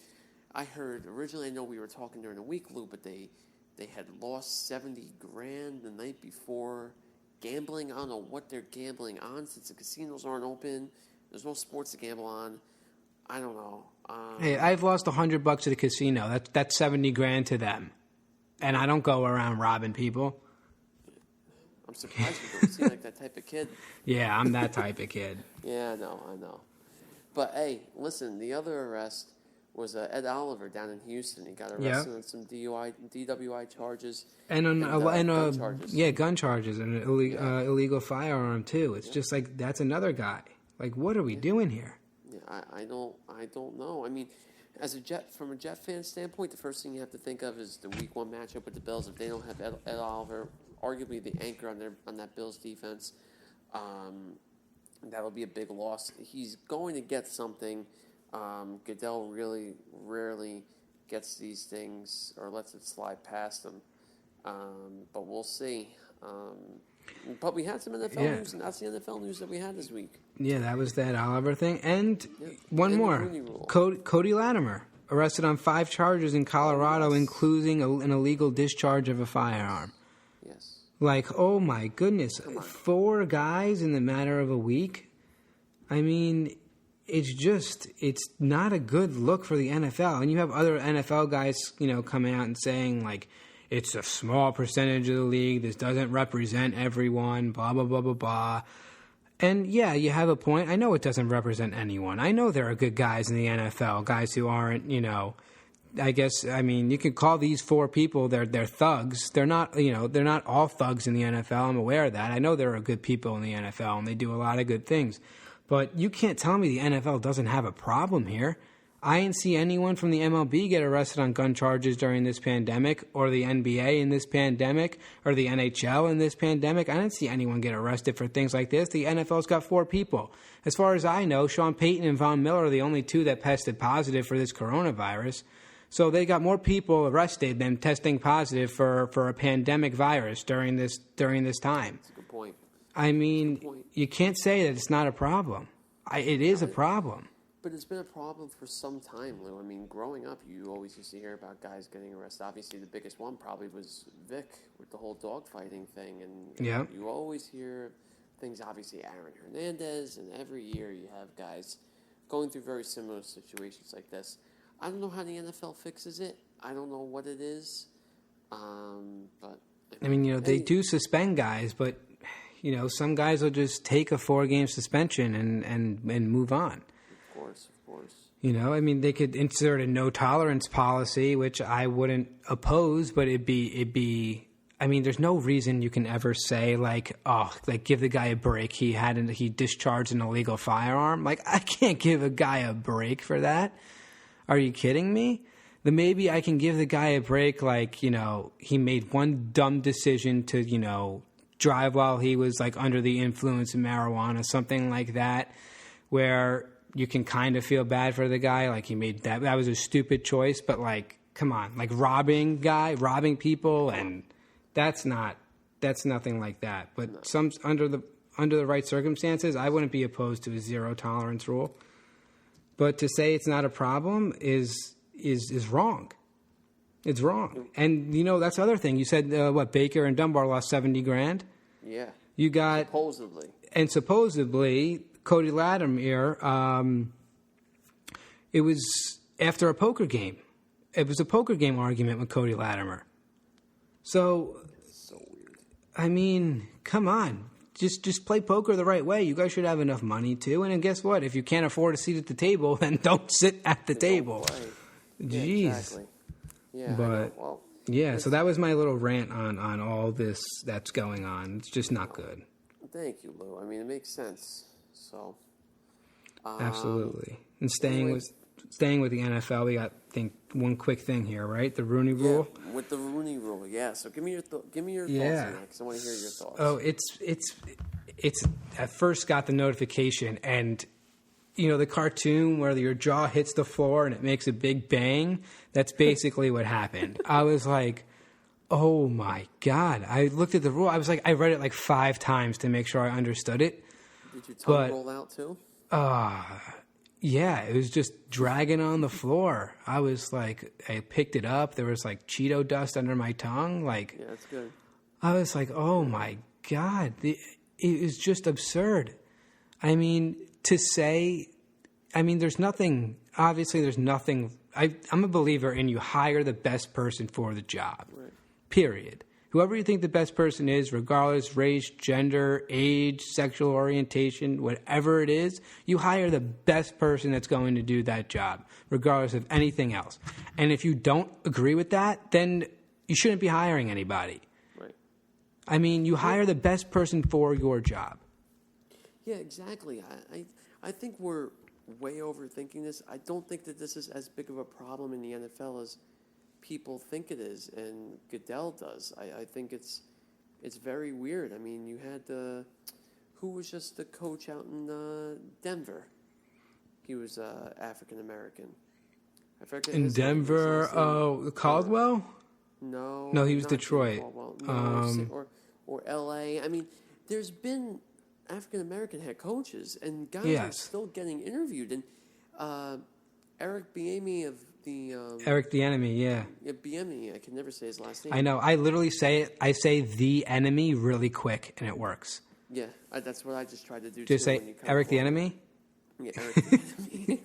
I heard, originally, I know we were talking during the week, Lou, but they had lost $70,000 the night before, gambling. I don't know what they're gambling on since the casinos aren't open. There's no sports to gamble on. I don't know. Hey, I've lost $100 at the casino. That's $70,000 to them, and I don't go around robbing people. I'm surprised you don't seem like that type of kid. Yeah, I'm that type of kid. Yeah, I know. But hey, listen, the other arrest was Ed Oliver down in Houston. He got arrested on some DWI charges. And gun charges. Yeah, gun charges and illegal firearm too. It's just like, that's another guy. Like, what are we doing here? Yeah, I don't know. I mean, from a Jet fan standpoint, the first thing you have to think of is the Week 1 matchup with the Bills. If they don't have Ed Oliver, arguably the anchor on that Bills defense, that'll be a big loss. He's going to get something. Goodell really rarely gets these things or lets it slide past him. But we'll see. But we had some NFL news, and that's the NFL news that we had this week. Yeah, that was that Oliver thing. And one and more. The Rooney Rule. Cody Latimer, arrested on 5 charges in Colorado, including an illegal discharge of a firearm. Yes. Like, oh my goodness. 4 guys in the matter of a week? I mean, it's not a good look for the NFL. And you have other NFL guys, coming out and saying, like, it's a small percentage of the league. This doesn't represent everyone, blah, blah, blah, blah, blah. And, yeah, you have a point. I know it doesn't represent anyone. I know there are good guys in the NFL, guys who aren't, you could call these 4 people, they're thugs. They're not, they're not all thugs in the NFL. I'm aware of that. I know there are good people in the NFL, and they do a lot of good things. But you can't tell me the NFL doesn't have a problem here. I didn't see anyone from the MLB get arrested on gun charges during this pandemic, or the NBA in this pandemic, or the NHL in this pandemic. I didn't see anyone get arrested for things like this. The NFL's got 4 people. As far as I know, Sean Payton and Von Miller are the only 2 that tested positive for this coronavirus. So they got more people arrested than testing positive for a pandemic virus during this time. That's a good point. I mean, you can't say that it's not a problem. It is a problem. But it's been a problem for some time, Lou. I mean, growing up, you always used to hear about guys getting arrested. Obviously, the biggest one probably was Vic with the whole dogfighting thing. And you always hear things, obviously, Aaron Hernandez, and every year you have guys going through very similar situations like this. I don't know how the NFL fixes it. I don't know what it is. But I mean, they do suspend guys, but, some guys will just take a 4-game suspension and move on. Of course. They could insert a no tolerance policy, which I wouldn't oppose, but it'd be. I mean, there's no reason you can ever say give the guy a break. He discharged an illegal firearm. Like, I can't give a guy a break for that. Are you kidding me? Then maybe I can give the guy a break. He made one dumb decision to drive while he was under the influence of marijuana, something like that, where you can kind of feel bad for the guy. He made that was a stupid choice, but come on, robbing people, and that's nothing like that. But some under the right circumstances, I wouldn't be opposed to a 0 tolerance rule. But to say it's not a problem is wrong. It's wrong. And that's the other thing. You said Baker and Dunbar lost $70,000. Yeah. You got supposedly Cody Latimer, it was after a poker game. It was a poker game argument with Cody Latimer. So weird. I mean, come on. Just play poker the right way. You guys should have enough money too. And then guess what? If you can't afford a seat at the table, then don't sit at the table. Jeez. Yeah, exactly. Yeah. But so that was my little rant on all this that's going on. It's just not good. Thank you, Lou. I mean, it makes sense. So, absolutely. And staying with the NFL, we got one quick thing here, right? The Rooney Rule. Yeah, with the Rooney Rule, yeah. So give me your thoughts on that, because I want to hear your thoughts. Oh, it's at first got the notification, and the cartoon where your jaw hits the floor and it makes a big bang. That's basically what happened. I was like, oh my God. I looked at the rule. I was like, I read it 5 times to make sure I understood it. Did your tongue roll out too? Yeah, it was just dragging on the floor. I was like, I picked it up. There was Cheeto dust under my tongue. Yeah, that's good. I was like, oh my God, it is just absurd. I mean, there's nothing, obviously there's nothing, I'm a believer in you hire the best person for the job, Right. period. Whoever you think the best person is, regardless race, gender, age, sexual orientation, whatever it is, you hire the best person that's going to do that job, regardless of anything else. And if you don't agree with that, then you shouldn't be hiring anybody. Right. I mean, you hire the best person for your job. Yeah, exactly. I think we're way overthinking this. I don't think that this is as big of a problem in the NFL as people think it is, and Goodell does. I think it's very weird. I mean, you had who was just the coach out in Denver? He was African American. I forget In his name. Denver, Caldwell? No, he was not Detroit. Caldwell. No, or L.A. I mean, there's been African American head coaches, and guys are still getting interviewed. And Eric Bieniemy of the Eric the Enemy, yeah. Bieniemy, I can never say his last name. I know. I literally say it. I say the enemy really quick, and it works. Yeah, that's what I just tried to do. Just say Eric the Enemy. Yeah, Eric the Enemy.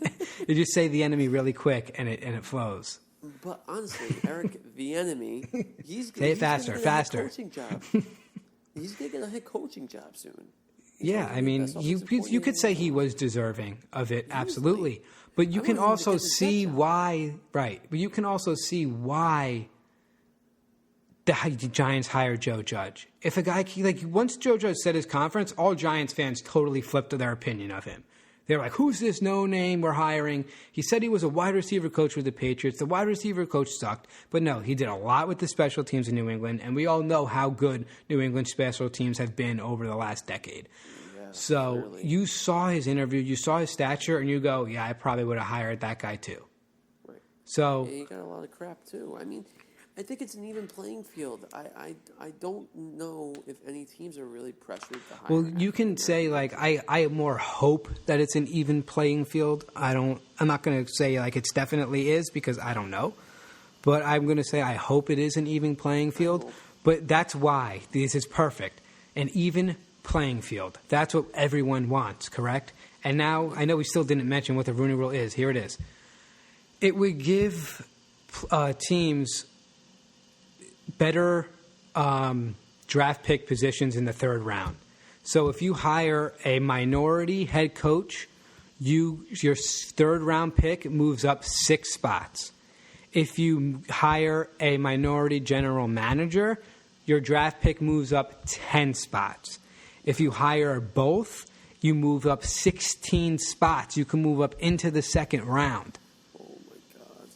You just say the enemy really quick, and it flows. But honestly, Eric the Enemy, he's say it faster, faster. Coaching job. He's gonna get a head coaching job soon. Yeah, I mean, you could say he was deserving of it, absolutely. But you can also see why, right? But you can also see why the Giants hired Joe Judge. If a guy, once Joe Judge said his conference, all Giants fans totally flipped their opinion of him. They're like, who's this no name we're hiring? He said he was a wide receiver coach with the Patriots. The wide receiver coach sucked. But no, he did a lot with the special teams in New England, and we all know how good New England special teams have been over the last decade. So clearly. You saw his interview, you saw his stature, and you go, yeah, I probably would have hired that guy too. Right. So he got a lot of crap too. I mean, I think it's an even playing field. I don't know if any teams are really pressured to hire. Well, you can say I more hope that it's an even playing field. I'm not going to say it definitely is because I don't know, but I'm going to say I hope it is an even playing field. But that's why this is perfect, an even playing field. That's what everyone wants, correct? And now, I know we still didn't mention what the Rooney Rule is. Here it is. It would give teams better draft pick positions in the third round. So if you hire a minority head coach, your third round pick moves up 6 spots. If you hire a minority general manager, your draft pick moves up 10 spots. If you hire both, you move up 16 spots. You can move up into the second round. Oh, my God.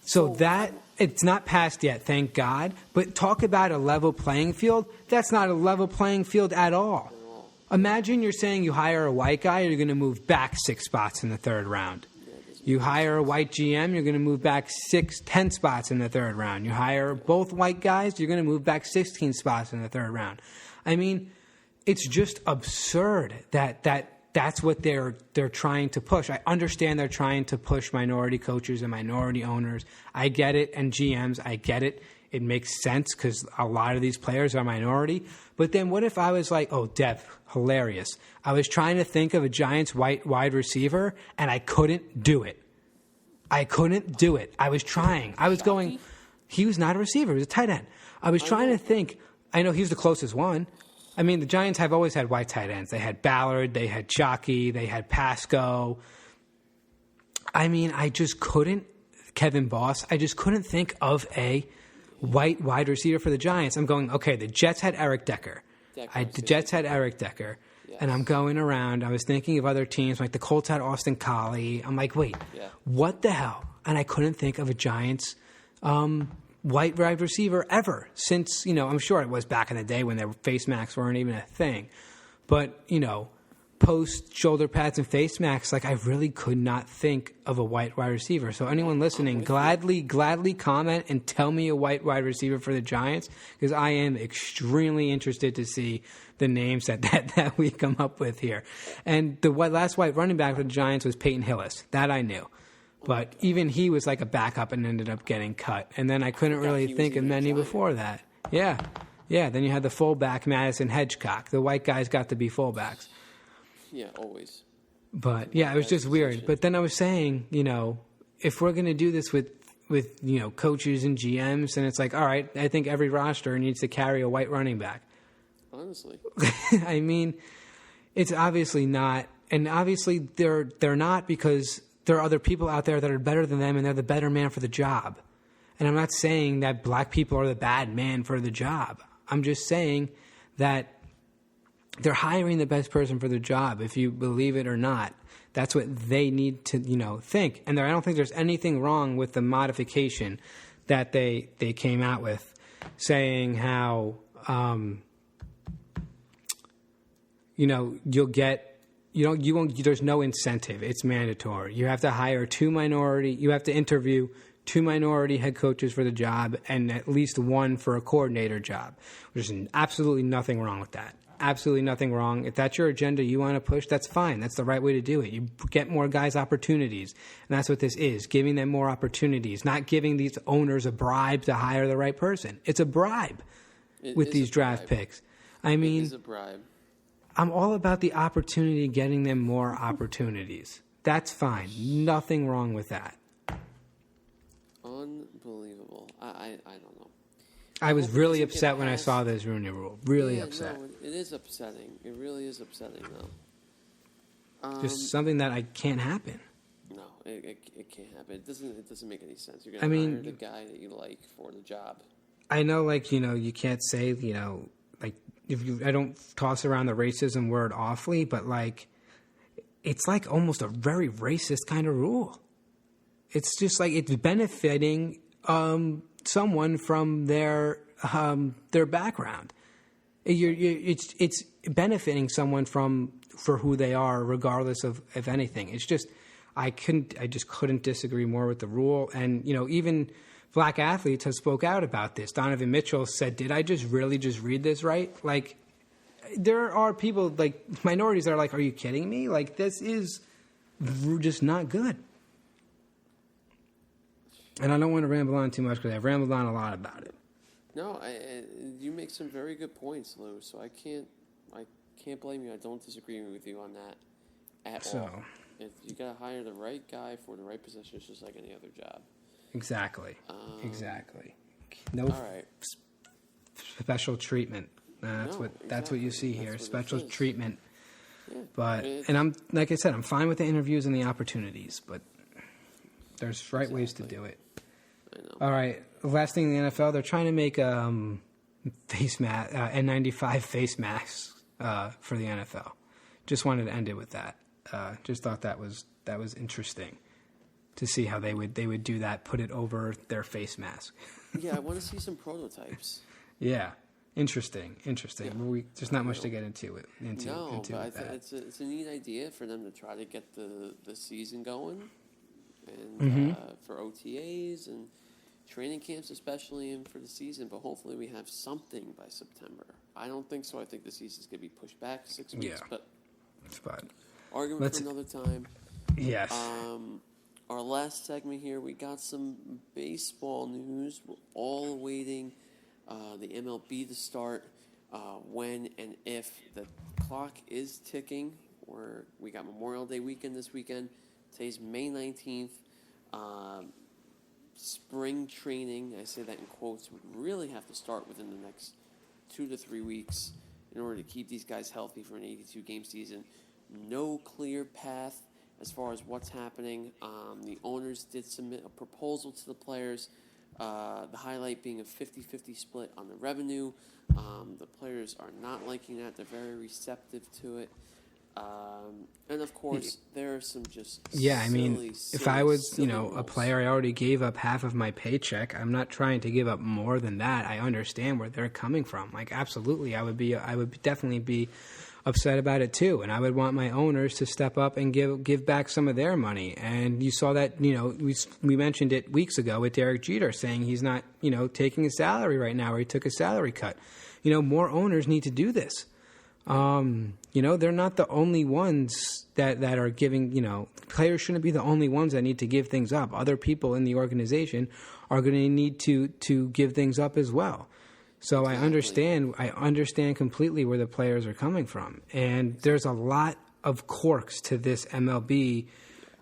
So that, it's not passed yet, thank God. But talk about a level playing field. That's not a level playing field at all. Imagine you're saying you hire a white guy, you're going to move back 6 spots in the third round. You hire a white GM, you're going to move back 10 spots in the third round. You hire both white guys, you're going to move back 16 spots in the third round. I mean, it's just absurd that's what they're trying to push. I understand they're trying to push minority coaches and minority owners. I get it, and GMs, I get it. It makes sense because a lot of these players are minority. But then what if I was like, oh, Dev, hilarious. I was trying to think of a Giants white wide receiver, and I couldn't do it. I was trying. I was going, he was not a receiver. He was a tight end. I was trying to think. I know he was the closest one. I mean, the Giants have always had white tight ends. They had Ballard, they had Chalky, they had Pasco. I mean, I just couldn't, Kevin Boss, I just couldn't think of a white wide receiver for the Giants. I'm going, okay, the Jets had Eric Decker. The Jets had Eric Decker. Yes. And I'm going around. I was thinking of other teams, like the Colts had Austin Collie. I'm like, wait, what the hell? And I couldn't think of a Giants white wide receiver ever since, I'm sure it was back in the day when their face masks weren't even a thing. But, post shoulder pads and face masks, I really could not think of a white wide receiver. So anyone listening, gladly comment and tell me a white wide receiver for the Giants, because I am extremely interested to see the names that we come up with here. And the last white running back for the Giants was Peyton Hillis. That I knew. But even he was like a backup and ended up getting cut. And then I couldn't really think of many before that. Yeah. Yeah, then you had the fullback, Madison Hedgecock. The white guys got to be fullbacks. Yeah, always. But, yeah, it was just weird. But then I was saying, if we're going to do this with coaches and GMs, then it's like, all right, I think every roster needs to carry a white running back. Honestly. I mean, it's obviously not. And obviously they're not, because there are other people out there that are better than them and they're the better man for the job. And I'm not saying that black people are the bad man for the job. I'm just saying that they're hiring the best person for the job, if you believe it or not. That's what they need to, think. And I don't think there's anything wrong with the modification that they came out with, saying how, you'll get, you won't, there's no incentive. It's mandatory. You have to you have to interview 2 minority head coaches for the job and at least 1 for a coordinator job. There's absolutely nothing wrong with that. Absolutely nothing wrong. If that's your agenda you want to push, that's fine. That's the right way to do it. You get more guys opportunities. And that's what this is, giving them more opportunities, not giving these owners a bribe to hire the right person. It's a bribe with these draft picks. I mean, it is a bribe. I'm all about the opportunity, getting them more opportunities. That's fine. Nothing wrong with that. Unbelievable. I don't know. I was really upset when I saw this Rooney Rule. Really upset. No, it is upsetting. It really is upsetting, though. Just something that can't happen. No, it can't happen. It doesn't make any sense. You're going to hire the guy that you like for the job. I know, you can't say, I don't toss around the racism word awfully, but it's almost a very racist kind of rule. It's just it's benefiting someone from their background. It's benefiting someone for who they are, regardless of anything. It's just I just couldn't disagree more with the rule. And even black athletes have spoke out about this. Donovan Mitchell said, "Did I really just read this right?" There are people minorities that are "Are you kidding me? This is just not good." And I don't want to ramble on too much because I've rambled on a lot about it. No, you make some very good points, Lou. So I can't blame you. I don't disagree with you on that at all. If you got to hire the right guy for the right position, it's just like any other job. Exactly. No special treatment. That's what you see here. Special treatment. Yeah, but I'm like I said, I'm fine with the interviews and the opportunities, but there's right ways to do it. I know. All right. Last thing in the NFL, they're trying to make face mask, N95 face masks for the NFL. Just wanted to end it with that. Just thought that was interesting to see how they would do that, put it over their face mask. Yeah, I want to see some prototypes. Yeah, interesting. Yeah. There's not much to get into it. But it's a neat idea for them to try to get the season going, and for OTAs and training camps especially, and for the season. But hopefully we have something by September. I don't think so. I think the season's going to be pushed back 6 weeks. Yeah. But argument for another time. Yes. Our last segment here, we got some baseball news. We're all awaiting the MLB to start. When and if the clock is ticking, we got Memorial Day weekend this weekend. Today's May 19th. Spring training, I say that in quotes, would really have to start within the next 2 to 3 weeks in order to keep these guys healthy for an 82-game season. No clear path as far as what's happening. The owners did submit a proposal to the players, the highlight being a 50-50 split on the revenue. The players are not liking that. They're very receptive to it. And, of course, there are some just if I was, a player, I already gave up half of my paycheck. I'm not trying to give up more than that. I understand where they're coming from. Absolutely, I would definitely be upset about it too, and I would want my owners to step up and give back some of their money. And you saw that, we mentioned it weeks ago with Derek Jeter saying he's not, taking his salary right now, or he took a salary cut. More owners need to do this. They're not the only ones that are giving, players shouldn't be the only ones that need to give things up. Other people in the organization are going to need to give things up as well. So Exactly. I understand completely where the players are coming from. And there's a lot of quirks to this MLB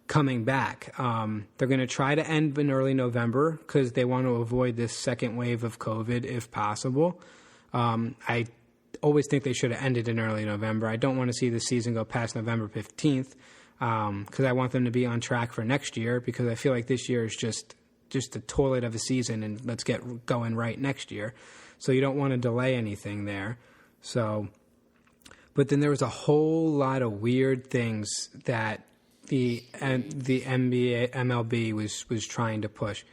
coming back. They're going to try to end in early November because they want to avoid this second wave of COVID if possible. I always think they should have ended in early November. I don't want to see the season go past November 15th because I want them to be on track for next year, because I feel like this year is just a toilet of a season, and let's get going right next year. So you don't want to delay anything there. So, but then there was a whole lot of weird things that the NBA MLB was trying to push.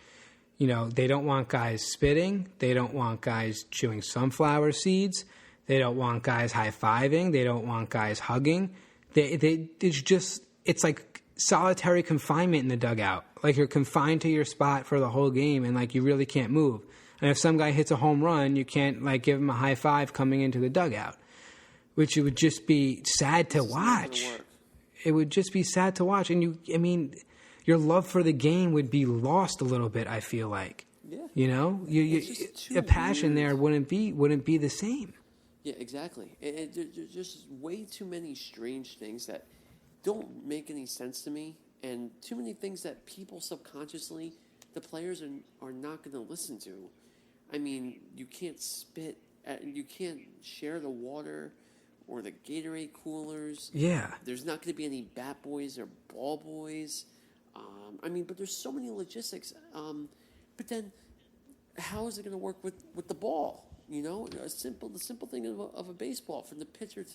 You know, they don't want guys spitting. They don't want guys chewing sunflower seeds. They don't want guys high-fiving. They don't want guys hugging. It's like solitary confinement in the dugout. Like you're confined to your spot for the whole game, and like you really can't move. And if some guy hits a home run, you can't like give him a high five coming into the dugout, which it would just be sad to watch. It would just be sad to watch, and your love for the game would be lost a little bit. I feel like, Yeah. you know, a passion there wouldn't be the same. Yeah, exactly. There's just way too many strange things that don't make any sense to me, and too many things that people subconsciously, the players are not going to listen to. I mean, you can't spit, you can't share the water or the Gatorade coolers. Yeah. There's not going to be any bat boys or ball boys. But there's so many logistics. But then, how is it going to work with the ball? You know, the simple thing of a baseball, from the pitcher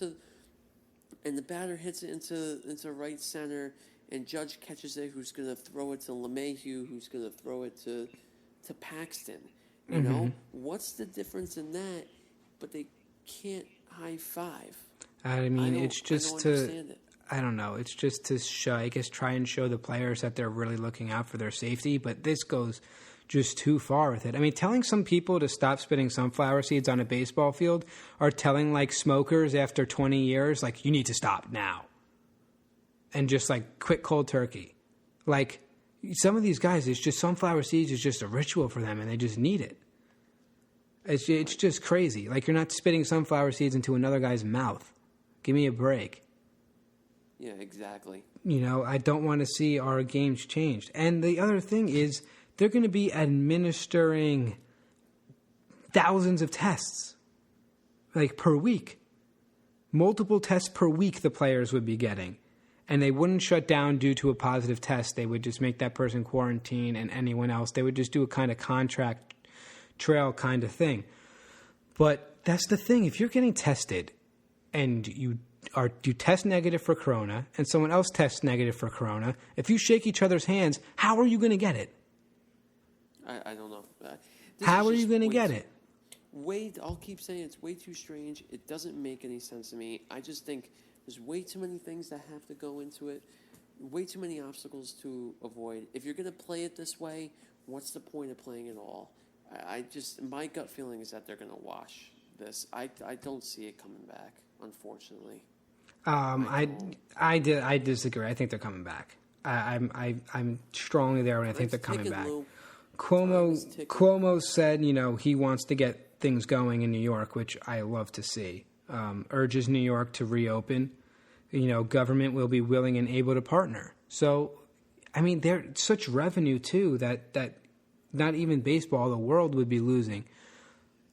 and the batter hits it into right center, and Judge catches it, who's going to throw it to LeMahieu, who's going to throw it to Paxton. You know, what's the difference in that? But they can't high five. I mean, it's just to, understand it. I don't know, it's just to show, I guess, try and show the players that they're really looking out for their safety, but this goes just too far with it. I mean, telling some people to stop spitting sunflower seeds on a baseball field are telling, like, smokers after 20 years, like, you need to stop now. And just, like, quit cold turkey. Like, some of these guys, it's just sunflower seeds is just a ritual for them, and they just need it. It's just crazy. Like, you're not spitting sunflower seeds into another guy's mouth. Give me a break. Yeah, exactly. You know, I don't want to see our games changed. And the other thing is, they're going to be administering thousands of tests, like, per week. Multiple tests per week the players would be getting. And they wouldn't shut down due to a positive test. They would just make that person quarantine, and anyone else. They would just do a kind of contract trail kind of thing. But that's the thing. If you're getting tested and you test negative for corona and someone else tests negative for corona, if you shake each other's hands, how are you going to get it? I don't know. How are you going to get it? I'll keep saying it's way too strange. It doesn't make any sense to me. I just think there's way too many things that have to go into it, way too many obstacles to avoid. If you're going to play it this way, what's the point of playing it all? My gut feeling is that they're going to wash this. I don't see it coming back, unfortunately. I disagree. I think they're coming back. I'm strongly there, and I think they're coming back. Cuomo said, you know, he wants to get things going in New York, which I love to see. Urges New York to reopen. You know, government will be willing and able to partner. So, I mean, they're such revenue too that not even baseball, the world would be losing.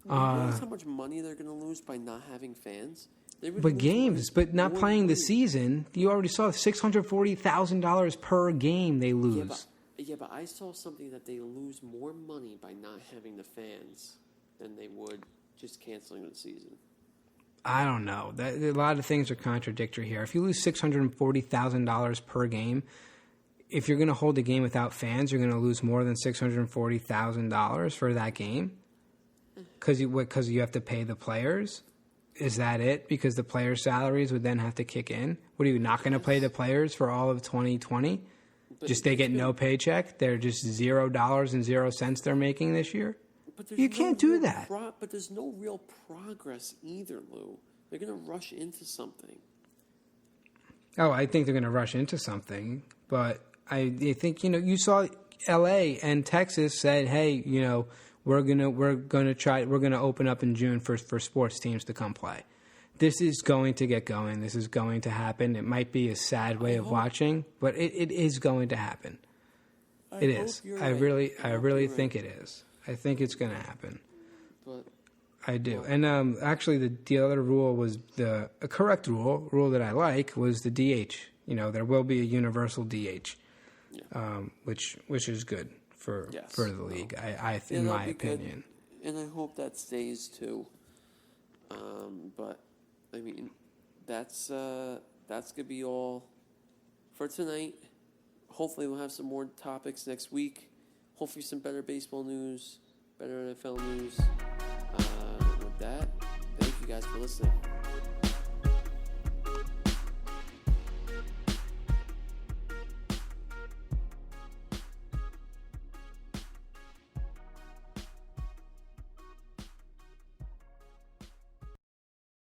You realize how much money they're going to lose by not having fans? But games, but not playing the season. You already saw $640,000 per game they lose. Yeah, but I saw something that they lose more money by not having the fans than they would just canceling the season. I don't know. A lot of things are contradictory here. If you lose $640,000 per game, if you're going to hold a game without fans, you're going to lose more than $640,000 for that game because you have to pay the players. Is that it? Because the players' salaries would then have to kick in. What, are you not going to pay the players for all of 2020? Just they get no paycheck? They're just $0.00 they're making this year? You can't do that. But there's no real progress either, Lou. They're going to rush into something. Oh, I think they're going to rush into something. But I think, you know, you saw L.A. and Texas said, hey, you know, we're gonna open up in June for sports teams to come play. This is going to get going. This is going to happen. It might be a sad way of watching, but it is going to happen. It is. I really think it is. I think it's going to happen. But I do. And actually, the other rule was a correct rule that I like was the DH. There will be a universal DH, which is good for the league. In my opinion. Good. And I hope that stays too. But I mean, that's gonna be all for tonight. Hopefully, we'll have some more topics next week. Hopefully, some better baseball news, better NFL news. With that, thank you guys for listening.